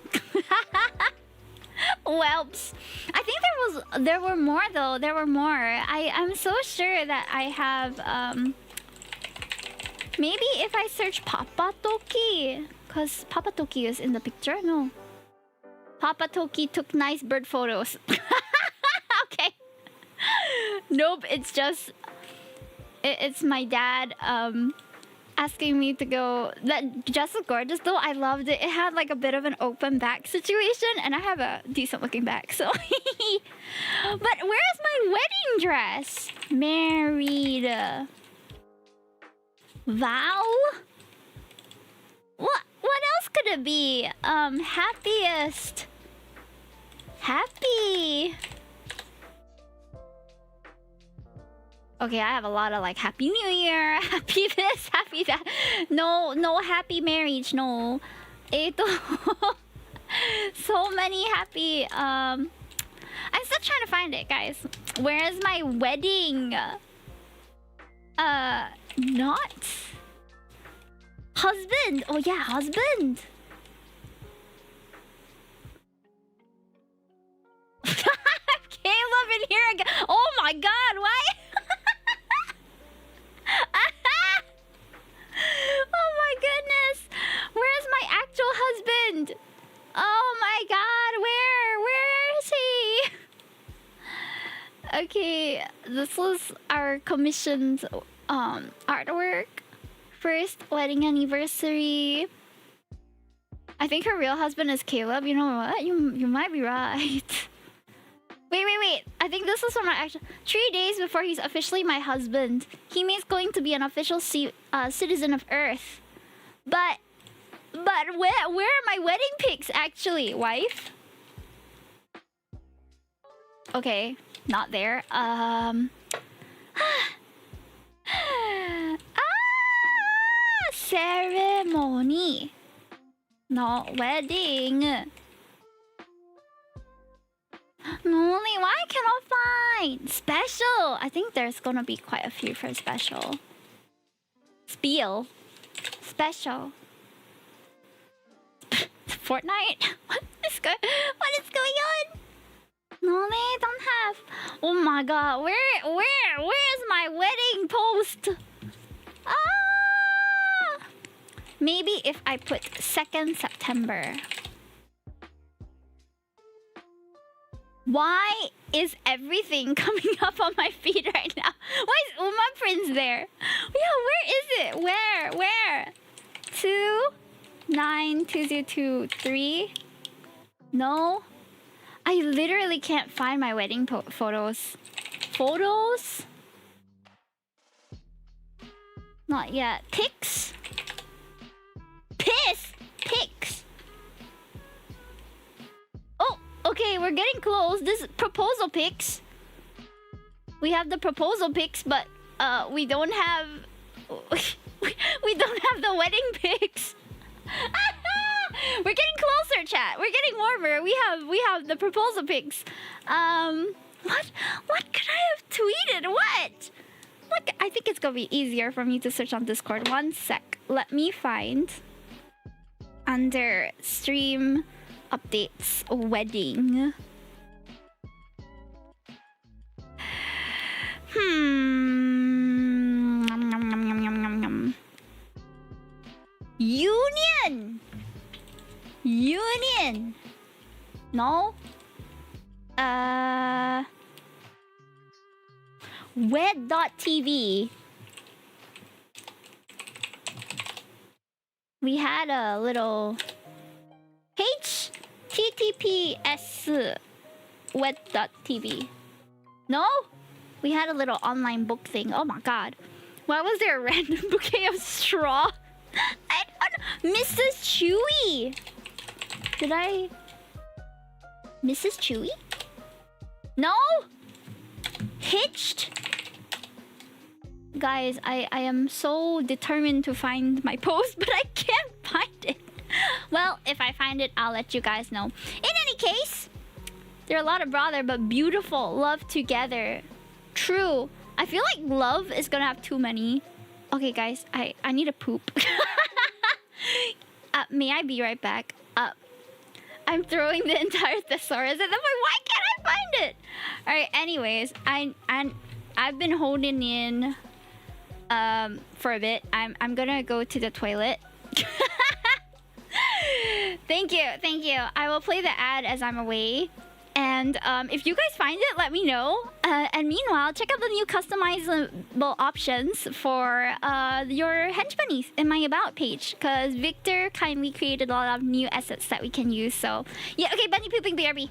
Whelps. I think there were more though. There were more. I'm so sure that I have maybe if I search Papa Toki, cause Papa Toki is in the picture. No. Papa Toki took nice bird photos. Okay. Nope, it's just it's my dad asking me to go. That dress was gorgeous though. I loved it. It had like a bit of an open back situation, and I have a decent looking back, so but where's my wedding dress? Married. Vow? What else could it be? Happiest. Happy. Okay, I have a lot of like Happy New Year, happy this, happy that. No happy marriage, no. So many happy. I'm still trying to find it, guys. Where is my wedding? Not husband. Oh yeah, husband. Caleb in here again. Oh my god, why? Oh my goodness. Where's my actual husband? Oh my god, where is he? Okay, this was our commissioned artwork. First wedding anniversary. I think her real husband is Caleb. You know what? You might be right. Wait. I think this is from my actual 3 days before he's officially my husband. He means going to be an official citizen of Earth. But where are my wedding pics actually, wife? Okay, not there. Ceremony. Not wedding. Only why I cannot find special. I think there's gonna be quite a few for special. Spiel. Special. Fortnite? What is going on? No, they don't have. Oh my god, where's my wedding post? Maybe if I put 2nd September. Why is everything coming up on my feed right now? Why is Uma Prince there? Yeah, where is it? Where? 29223? No. I literally can't find my wedding photos. Photos? Not yet. Pics? Pics. Oh, okay, we're getting close. This proposal pics. We have the proposal pics, but we don't have we don't have the wedding pics. We're getting closer, chat. We're getting warmer. We have the proposal pics. What could I have tweeted? What? Look, I think it's gonna be easier for me to search on Discord. One sec. Let me find under stream updates wedding. Union. No. Wed.tv. We had a little HTTP https wet.tv. No? We had a little online book thing. Oh my god. Why was there a random bouquet of straw? I don't know. Mrs. Chewy! Did I... Mrs. Chewy? No? Hitched? Guys, I am so determined to find my post, but I can't find it. Well, if I find it, I'll let you guys know. In any case, they're a lot of brother, but beautiful. Love together. True. I feel like love is gonna have too many. Okay, guys, I need to poop. May I be right back? I'm throwing the entire thesaurus at the point. Why can't I find it? All right. Anyways, I've been holding in for a bit. I'm gonna go to the toilet. Thank you. I will play the ad as I'm away. And if you guys find it, let me know. And meanwhile, check out the new customizable options for your henchbunnies in my About page. Because Victor kindly created a lot of new assets that we can use. So, yeah, okay, bunny pooping BRB.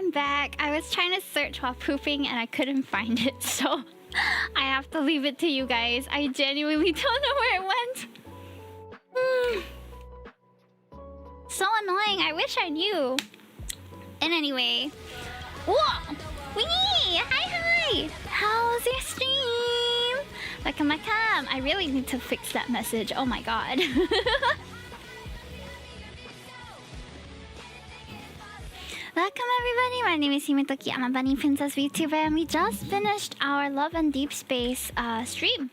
I'm back. I was trying to search while pooping and I couldn't find it, so I have to leave it to you guys. I genuinely don't know where it went. So annoying. I wish I knew. And anyway, whoa, wee, hi. How's your stream? Welcome. I really need to fix that message. Oh my god. Welcome everybody, my name is Himetoki. I'm a bunny princess VTuber and we just finished our Love and Deepspace stream.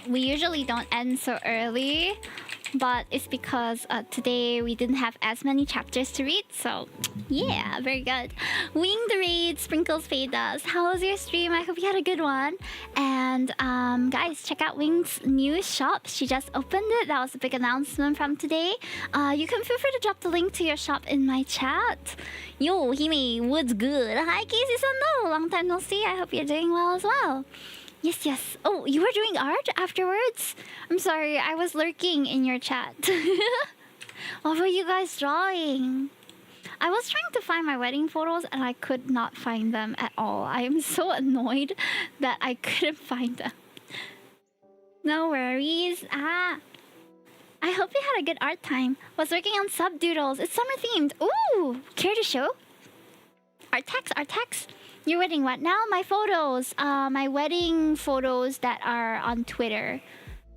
We usually don't end so early, but it's because today we didn't have as many chapters to read, so yeah, very good. Winged Raid, Sprinkles Fadas, how was your stream? I hope you had a good one. And guys, check out Wing's new shop. She just opened it. That was a big announcement from today. You can feel free to drop the link to your shop in my chat. Yo, Hime, what's good? Hi, Casey-san, long time no see. I hope you're doing well as well. Yes. Oh, you were doing art afterwards? I'm sorry, I was lurking in your chat. What were you guys drawing? I was trying to find my wedding photos and I could not find them at all. I am so annoyed that I couldn't find them. No worries. I hope you had a good art time. Was working on sub doodles. It's summer themed. Ooh, care to show? Art text. Your wedding what now? My photos. My wedding photos that are on Twitter.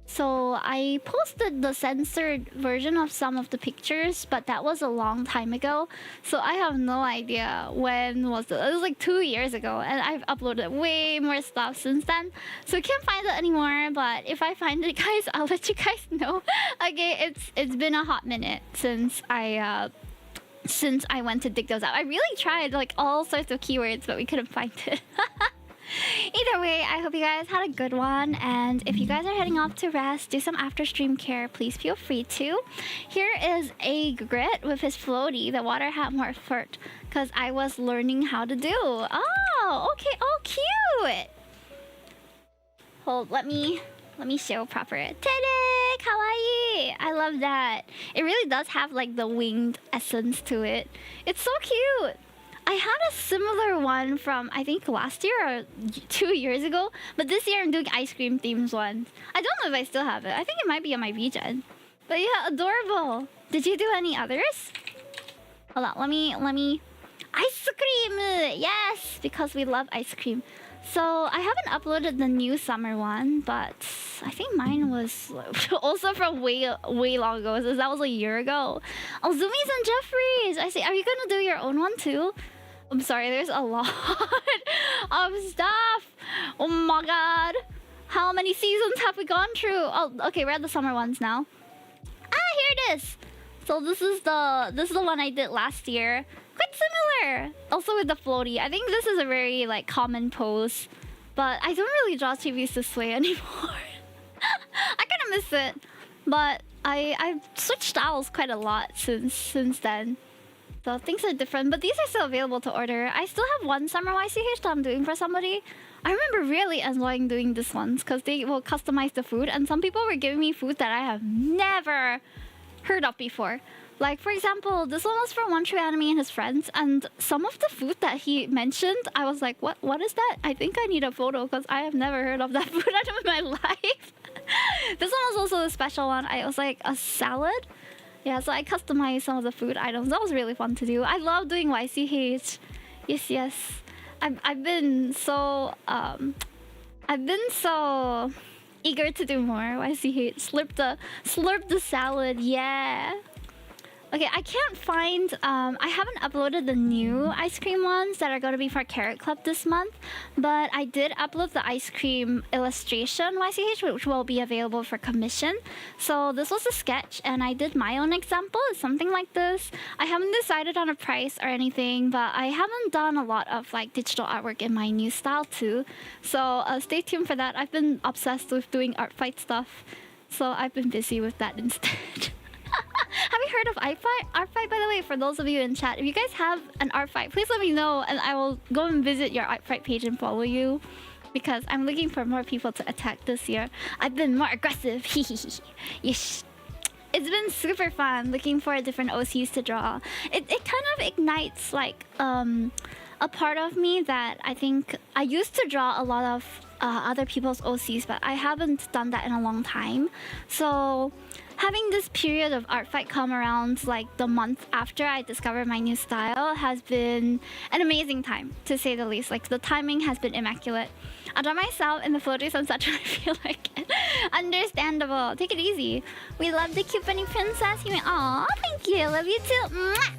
So I posted the censored version of some of the pictures, but that was a long time ago. So I have no idea when was it. It was like 2 years ago, and I've uploaded way more stuff since then. So I can't find it anymore, but if I find it, guys, I'll let you guys know. Okay, it's been a hot minute since I went to dig those out. I really tried like all sorts of keywords, but we couldn't find it. Either way, I hope you guys had a good one, and if you guys are heading off to rest, do some after stream care, please feel free to. Here is a grit with his floaty. The water had more effort because I was learning how to do. Oh, okay. Oh, cute. Hold, let me show proper. Tere, kawaii. I love that. It really does have like the winged essence to it. It's so cute. I had a similar one from I think last year or 2 years ago, but this year I'm doing ice cream themes ones. I don't know if I still have it. I think it might be on my VGen. But yeah, adorable. Did you do any others? Hold on, let me ice cream. Yes, because we love ice cream. So I haven't uploaded the new summer one, but I think mine was also from way long ago. So that was a year ago. Oh, Zoomies and Jeffries. I see. Are you gonna do your own one too? I'm sorry, there's a lot of stuff. Oh my god. How many seasons have we gone through? Oh, okay, we're at the summer ones now. Ah, here it is. So this is the one I did last year. Quite similar. Also with the floaty. I think this is a very like common pose. But I don't really draw TVs this way anymore. I kind of miss it. But I've switched styles quite a lot since then. So things are different, but these are still available to order. I still have one summer YCH that I'm doing for somebody. I remember really enjoying doing this ones because they will customize the food, and some people were giving me food that I have never heard of before. Like, for example, this one was from One True Anime and his friends, and some of the food that he mentioned, I was like, what is that? I think I need a photo because I have never heard of that food item in my life. This one was also a special one. I was like, a salad? Yeah, so I customized some of the food items. That was really fun to do. I love doing YCH. Yes. I've been so eager to do more YCH. Slurp the salad, yeah. Okay, I can't find, I haven't uploaded the new ice cream ones that are going to be for Carrot Club this month, but I did upload the ice cream illustration YCH, which will be available for commission. So this was a sketch, and I did my own example, something like this. I haven't decided on a price or anything, but I haven't done a lot of like digital artwork in my new style too. So stay tuned for that. I've been obsessed with doing art fight stuff, so I've been busy with that instead. Have you heard of Art Fight, by the way? For those of you in chat, if you guys have an Art Fight, please let me know and I will go and visit your Art Fight page and follow you, because I'm looking for more people to attack this year. I've been more aggressive. Yes. it's been super fun looking for different OCs to draw. It kind of ignites like a part of me that I think I used to draw a lot of other people's OCs, but I haven't done that in a long time. So having this period of art fight come around like the month after I discovered my new style has been an amazing time, to say the least. Like, the timing has been immaculate. I draw myself in the floaty sunset when I feel like it. Understandable. Take it easy. We love the cute bunny princess. You mean, aw, thank you. Love you too. Mwah!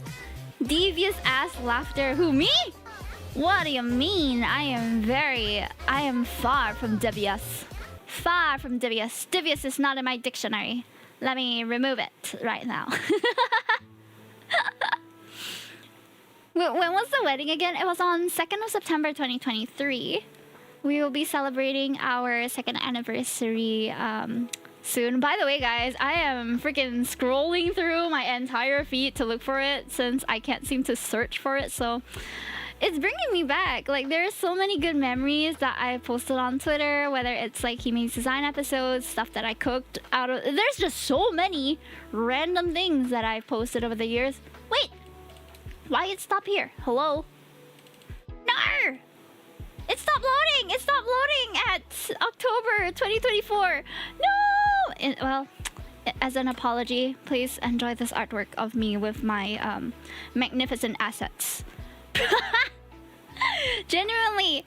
Devious ass laughter. Who, me? What do you mean? I am far from devious. Far from devious. Devious is not in my dictionary. Let me remove it right now. When was the wedding again? It was on 2nd of September 2023. We will be celebrating our 2nd anniversary soon. By the way, guys, I am freaking scrolling through my entire feed to look for it since I can't seem to search for it. So it's bringing me back. Like, there's so many good memories that I posted on Twitter, whether it's like Hime's design episodes, stuff that I cooked out of. There's just so many random things that I've posted over the years. Wait, why it stopped here? Hello? No! It stopped loading! It stopped loading at October 2024. No! Well, as an apology, please enjoy this artwork of me with my magnificent assets. Genuinely,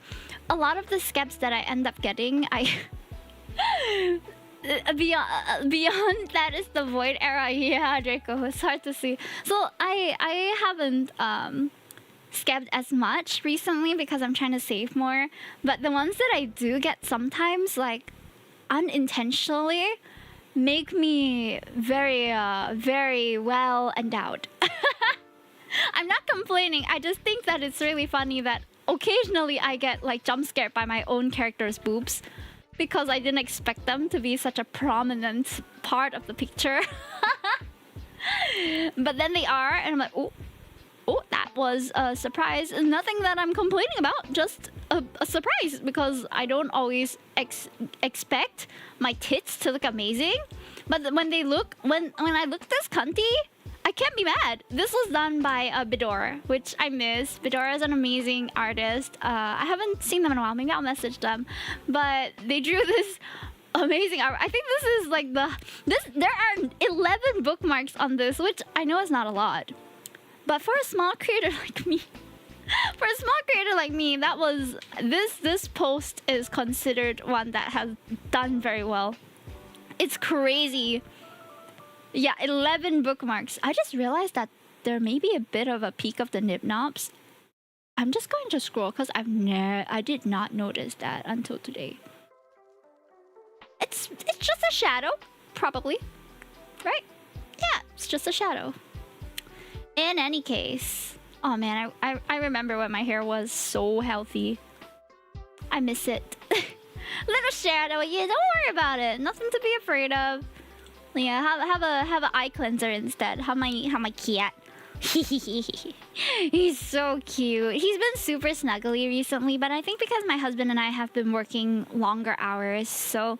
a lot of the skeps that I end up getting, beyond that is the Void era. Yeah, Draco, it's hard to see. So I haven't skepped as much recently because I'm trying to save more. But the ones that I do get sometimes, like unintentionally, make me very very well endowed. I'm not complaining. I just think that it's really funny that occasionally I get like jump scared by my own character's boobs because I didn't expect them to be such a prominent part of the picture. But then they are, and I'm like, oh, that was a surprise. Nothing that I'm complaining about, just a surprise, because I don't always expect my tits to look amazing. But when they look, when I look this cunty, I can't be mad. This was done by Bidor, which I miss. Bidor is an amazing artist. I haven't seen them in a while. Maybe I'll message them. But they drew this amazing art. I think this is like there are 11 bookmarks on this, which I know is not a lot. But for a small creator like me, that was this post is considered one that has done very well. It's crazy. Yeah, 11 bookmarks. I just realized that there may be a bit of a peak of the nib knobs. I'm just going to scroll because I did not notice that until today. It's just a shadow, probably, right? Yeah, it's just a shadow. In any case, oh man, I remember when my hair was so healthy. I miss it. Little shadow, yeah, don't worry about it. Nothing to be afraid of. Yeah, have an eye cleanser instead. Have my cat. He's so cute. He's been super snuggly recently, but I think because my husband and I have been working longer hours, so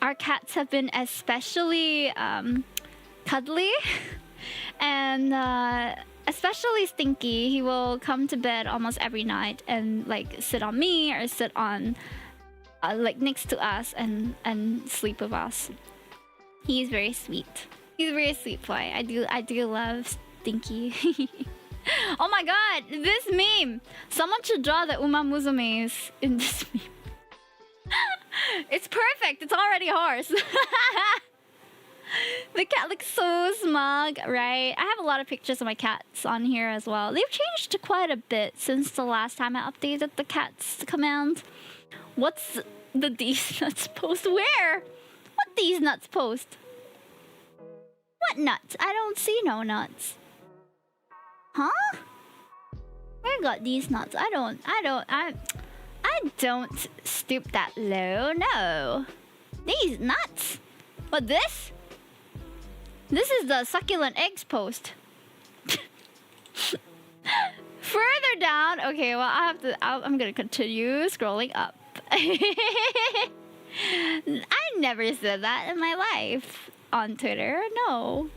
our cats have been especially cuddly and especially Stinky. He will come to bed almost every night and like sit on me or sit on like next to us and sleep with us. He's very sweet. He's a very sweet boy. I do love Stinky. Oh my god, this meme! Someone should draw the Uma Musumes in this meme. It's perfect. It's already a horse. The cat looks so smug, right? I have a lot of pictures of my cats on here as well. They've changed quite a bit since the last time I updated the cats command. What's the These Nuts post? Where? What These Nuts post? What nuts? I don't see no nuts. Huh? Where got these nuts? I don't stoop that low, no. These nuts? What, this? This is the succulent eggs post. Further down, okay, well I'm gonna continue scrolling up. I never said that in my life. on Twitter. No.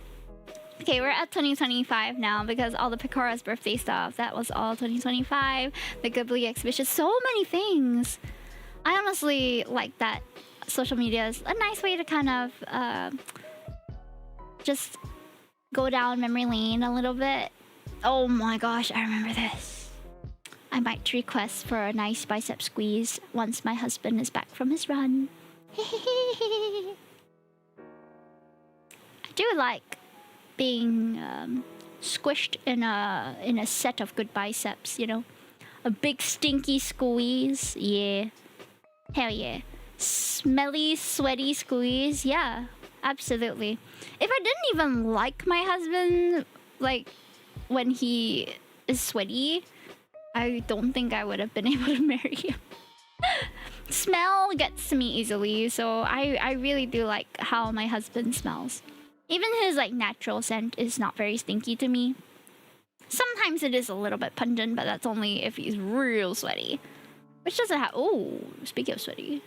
Okay, we're at 2025 now because all the Pikora's birthday stuff, that was all 2025. The Ghibli exhibition, so many things. I honestly like that social media is a nice way to kind of just go down memory lane a little bit. Oh my gosh, I remember this. I might request for a nice bicep squeeze once my husband is back from his run. I do like being squished in a set of good biceps, you know? A big stinky squeeze, yeah. Hell yeah. Smelly, sweaty squeeze, yeah. Absolutely. If I didn't even like my husband, like, when he is sweaty, I don't think I would have been able to marry him. Smell gets to me easily, so I really do like how my husband smells. Even his, like, natural scent is not very stinky to me. Sometimes it is a little bit pungent, but that's only if he's real sweaty. Which doesn't have... Oh, speaking of sweaty.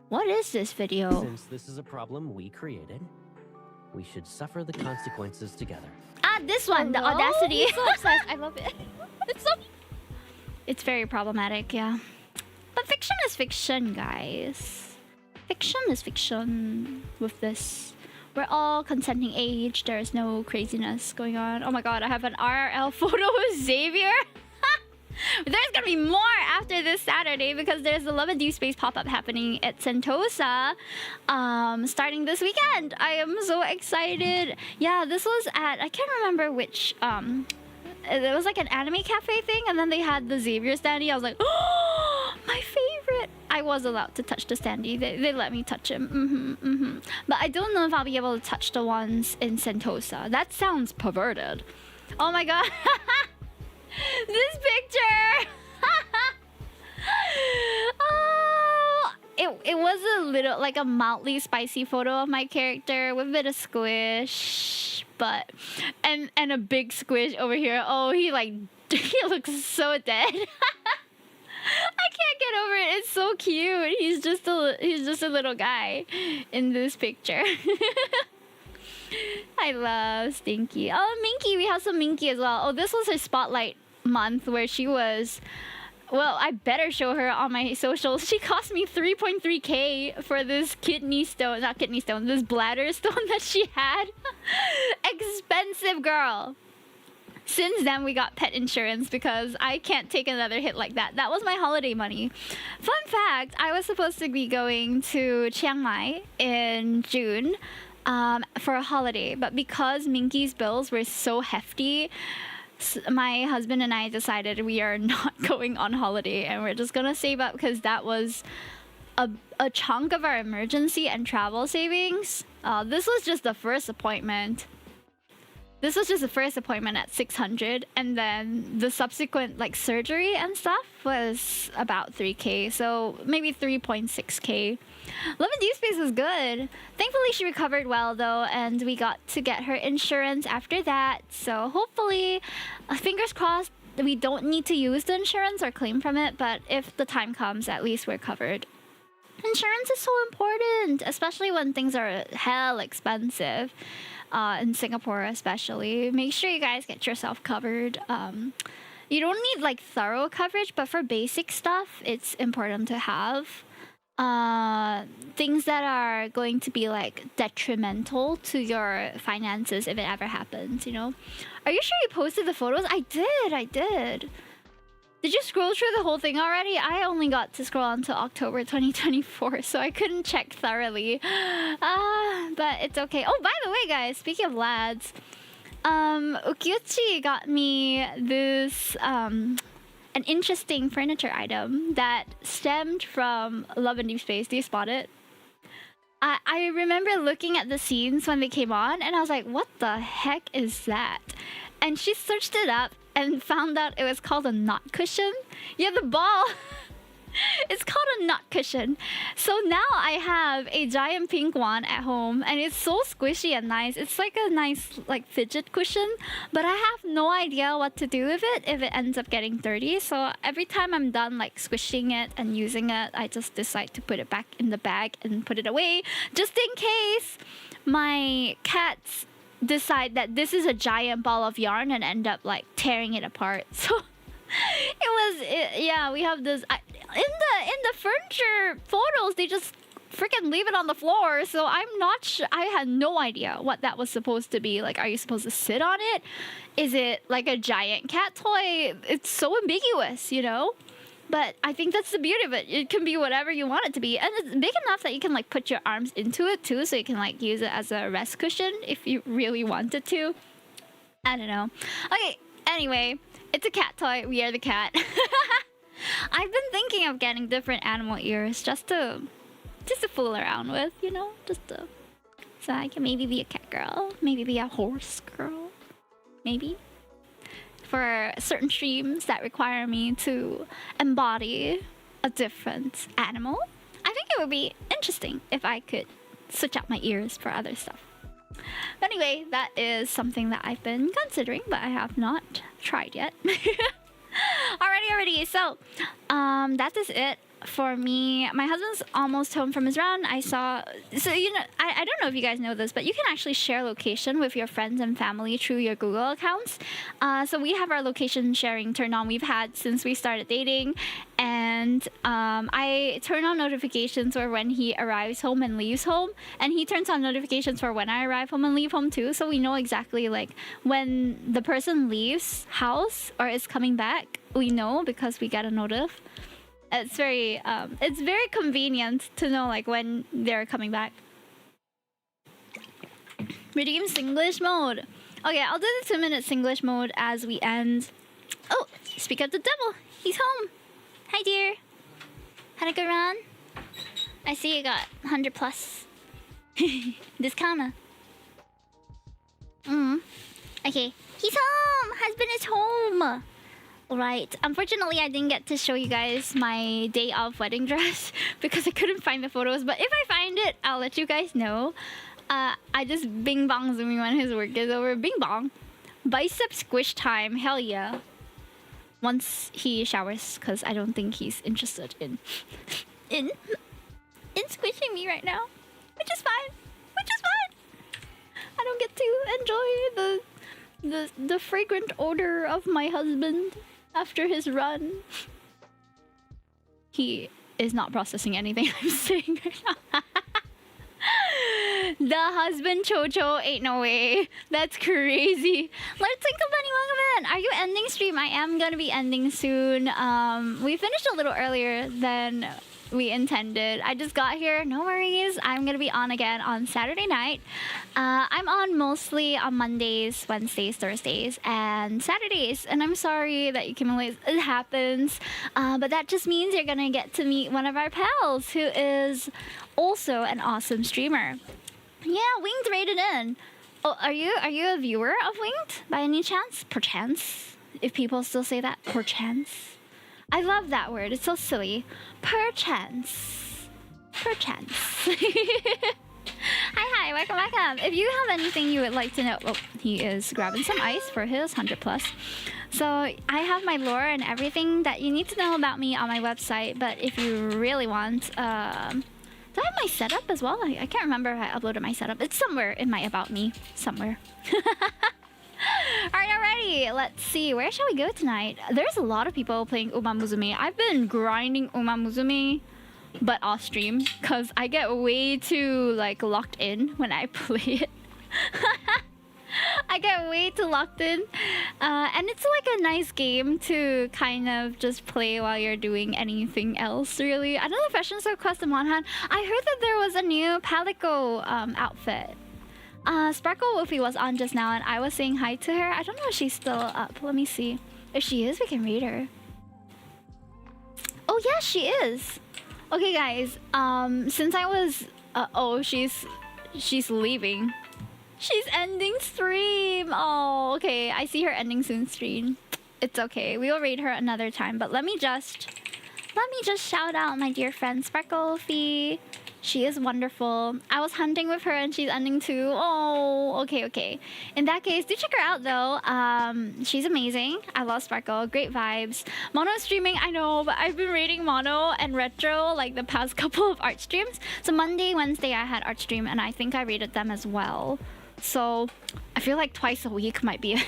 What is this video? Since this is a problem we created, we should suffer the consequences together. Ah, this one, the audacity. He's so obsessed. I love it. It's very problematic, yeah. But fiction is fiction, guys. Fiction is fiction with this. We're all consenting age. There is no craziness going on. Oh my god, I have an RRL photo with Xavier. There's gonna be more after this Saturday because there's the Love and Deepspace pop-up happening at Sentosa starting this weekend. I am so excited. Yeah, this was at, I can't remember which, it was like an anime cafe thing, and then they had the Xavier standee. I was like, oh, my favorite. I was allowed to touch the standee. They let me touch him. But I don't know if I'll be able to touch the ones in Sentosa. That sounds perverted. Oh my god. This picture! Oh, it was a little, like a mildly spicy photo of my character with a bit of squish, but and a big squish over here. Oh, he looks so dead. I can't get over it. It's so cute. He's just a little guy in this picture. I love Stinky. Oh, Minky. We have some Minky as well. Oh, this was her spotlight month where she was... Well, I better show her on my socials. She cost me 3.3k for this this bladder stone that she had. Expensive, girl. Since then, we got pet insurance because I can't take another hit like that. That was my holiday money. Fun fact, I was supposed to be going to Chiang Mai in June for a holiday, but because Minky's bills were so hefty, my husband and I decided we are not going on holiday and we're just gonna save up because that was a chunk of our emergency and travel savings. This was just the first appointment. This was just the first appointment at 600, and then the subsequent like surgery and stuff was about 3k, so maybe 3.6k. Love and Deepspace was good. Thankfully she recovered well though, and we got to get her insurance after that, so hopefully, fingers crossed, we don't need to use the insurance or claim from it, but if the time comes, at least we're covered. Insurance is so important, especially when things are hell expensive. In Singapore especially. Make sure you guys get yourself covered. You don't need like thorough coverage, but for basic stuff, it's important to have. Things that are going to be like detrimental to your finances if it ever happens, you know? Are you sure you posted the photos? I did. Did you scroll through the whole thing already? I only got to scroll until October 2024, so I couldn't check thoroughly. But it's okay. Oh, by the way, guys, speaking of lads, Ukiuchi got me this, an interesting furniture item that stemmed from Love and Deepspace. Do you spot it? I remember looking at the scenes when they came on, and I was like, what the heck is that? And she searched it up and found out it was called a knot cushion. Yeah, the ball. It's called a nut cushion. So now I have a giant pink one at home, and it's so squishy and nice. It's like a nice like fidget cushion, but I have no idea what to do with it if it ends up getting dirty. So every time I'm done like squishing it and using it, I just decide to put it back in the bag and put it away, just in case my cats decide that this is a giant ball of yarn and end up like tearing it apart. So yeah, we have this in the furniture photos, they just freaking leave it on the floor. So I'm not sure. I had no idea what that was supposed to be. Like, are you supposed to sit on it? Is it like a giant cat toy? It's so ambiguous, you know? But I think that's the beauty of it. It can be whatever you want it to be. And it's big enough that you can like put your arms into it too, so you can like use it as a rest cushion if you really wanted to. I don't know. Okay, anyway, it's a cat toy. We are the cat. I've been thinking of getting different animal ears just to fool around with, you know? So I can maybe be a cat girl, maybe be a horse girl, maybe. For certain streams that require me to embody a different animal, I think it would be interesting if I could switch out my ears for other stuff. But anyway, that is something that I've been considering, but I have not tried yet. Alrighty. So, that is it for me. My husband's almost home from his run. So you know, I don't know if you guys know this, but you can actually share location with your friends and family through your Google accounts. So we have our location sharing turned on. We've had since we started dating, and I turn on notifications for when he arrives home and leaves home, and he turns on notifications for when I arrive home and leave home too. So we know exactly like when the person leaves house or is coming back. We know because we get a notif. It's very convenient to know like when they're coming back. Redeem Singlish mode. Okay, I'll do the 2-minute Singlish mode as we end. Oh, speak of the devil. He's home. Hi, dear. Had a good run? I see you got 100 plus. Discounter. Okay. He's home. Husband is home. Right. Unfortunately, I didn't get to show you guys my day of wedding dress because I couldn't find the photos. But if I find it, I'll let you guys know. I just bing bong zooming when his work is over. Bing bong. Bicep squish time. Hell yeah. Once he showers, because I don't think he's interested in squishing me right now. Which is fine. I don't get to enjoy the fragrant odor of my husband after his run. He is not processing anything I'm saying right now. The husband Chocho ain't no way. That's crazy. Let's think of anyone. Are you ending stream? I am gonna be ending soon. We finished a little earlier than we intended. I just got here. No worries. I'm gonna be on again on Saturday night. I'm on mostly on Mondays, Wednesdays, Thursdays, and Saturdays. And I'm sorry that you came late. It happens. But that just means you're gonna get to meet one of our pals who is also an awesome streamer. Yeah, Winged rated in. Oh, are you a viewer of Winged by any chance? Perchance, if people still say that. Perchance. I love that word. It's so silly. Perchance. Hi, welcome. If you have anything you would like to know, oh, he is grabbing some ice for his 100 plus. So I have my lore and everything that you need to know about me on my website. But if you really want, do I have my setup as well? I can't remember if I uploaded my setup. It's somewhere in my about me, somewhere. Alrighty, let's see. Where shall we go tonight? There's a lot of people playing Uma Musume. I've been grinding Uma Musume, but off stream, because I get way too like locked in when I play it. I get way too locked in. And it's like a nice game to kind of just play while you're doing anything else, really. Another fashions request in one hand. I heard that there was a new Palico outfit. Sparkle Wolfie was on just now and I was saying hi to her. I don't know if she's still up. Let me see. If she is, we can read her. Oh yeah, she is. Okay guys, since I was she's leaving. She's ending stream. Oh, okay. I see her ending soon stream. It's okay. We will read her another time, but let me just let me just shout out my dear friend Sparkle-Fee. She is wonderful. I was hunting with her and she's ending too. Oh, okay. In that case, do check her out though. She's amazing. I love Sparkle. Great vibes. Mono streaming, I know, but I've been rating Mono and Retro like the past couple of art streams. So Monday, Wednesday, I had art stream and I think I rated them as well. So I feel like twice a week might be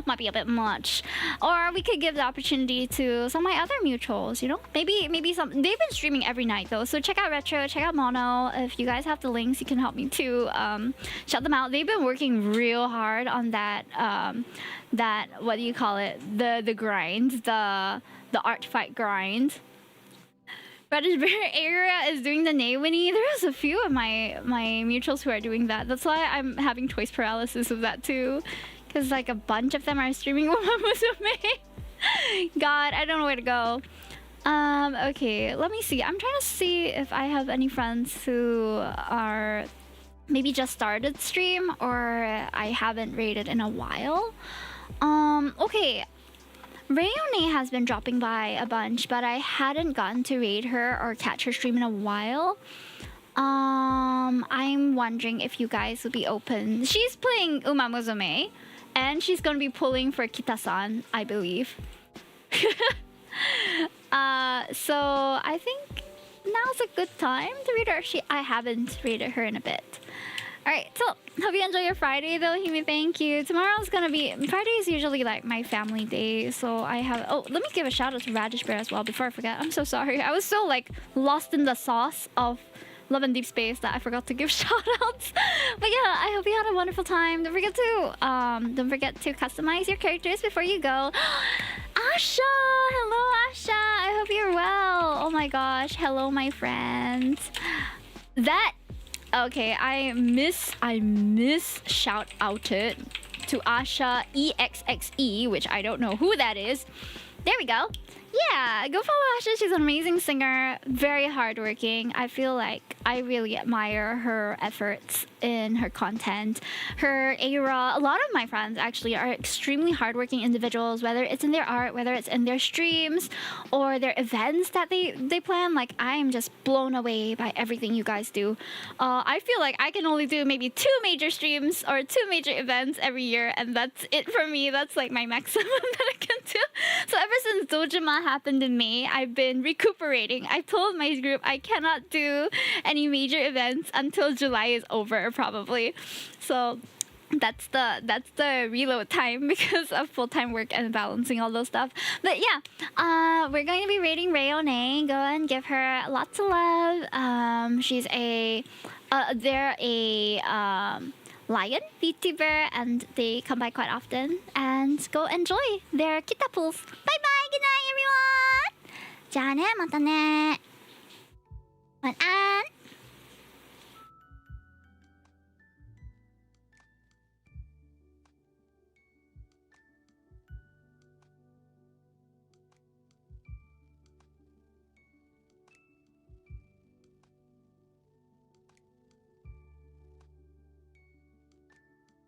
might be a bit much. Or we could give the opportunity to some of my other mutuals, you know? Maybe some... They've been streaming every night though, so check out Retro, check out Mono. If you guys have the links, you can help me too. Shout them out. They've been working real hard on that, what do you call it? The grind, the art fight grind. Reddish Bear area is doing the Naewini. There's a few of my mutuals who are doing that. That's why I'm having choice paralysis of that too. Because like a bunch of them are streaming Musume. God, I don't know where to go. Okay, let me see. I'm trying to see if I have any friends who are maybe just started stream or I haven't rated in a while. Okay. Rayone has been dropping by a bunch, but I hadn't gotten to raid her or catch her stream in a while. I'm wondering if you guys would be open. She's playing Uma Musume, and she's gonna be pulling for Kita-san, I believe. So I think now's a good time to raid her. I haven't raided her in a bit. Alright, so hope you enjoy your Friday though, Hime, thank you. Tomorrow's gonna be... Friday is usually like my family day, so I have... Oh, let me give a shout out to Radish Bear as well before I forget. I'm so sorry. I was so like lost in the sauce of Love and Deepspace that I forgot to give shout outs. But yeah, I hope you had a wonderful time. Don't forget to customize your characters before you go. Asha! Hello, Asha! I hope you're well. Oh my gosh. Hello, my friends. Okay, I miss shout outed to Asha EXXE, which I don't know who that is. There we go. Yeah, go follow Asha. She's an amazing singer, very hardworking. I feel like I really admire her efforts in her content, her era. A lot of my friends actually are extremely hardworking individuals, whether it's in their art, whether it's in their streams or their events that they plan. Like, I am just blown away by everything you guys do. I feel like I can only do maybe 2 major streams or 2 major events every year, and that's it for me. That's like my maximum that I can do. So ever since Dojima happened in May, I've been recuperating. I told my group I cannot do any major events until July is over, probably. So that's the reload time because of full-time work and balancing all those stuff. But yeah, we're going to be rating Rayone. Go and give her lots of love. She's they're a lion VTuber, and they come by quite often. And go enjoy their kita pools. Bye bye. Good night, everyone. じゃあね、またね。晚安。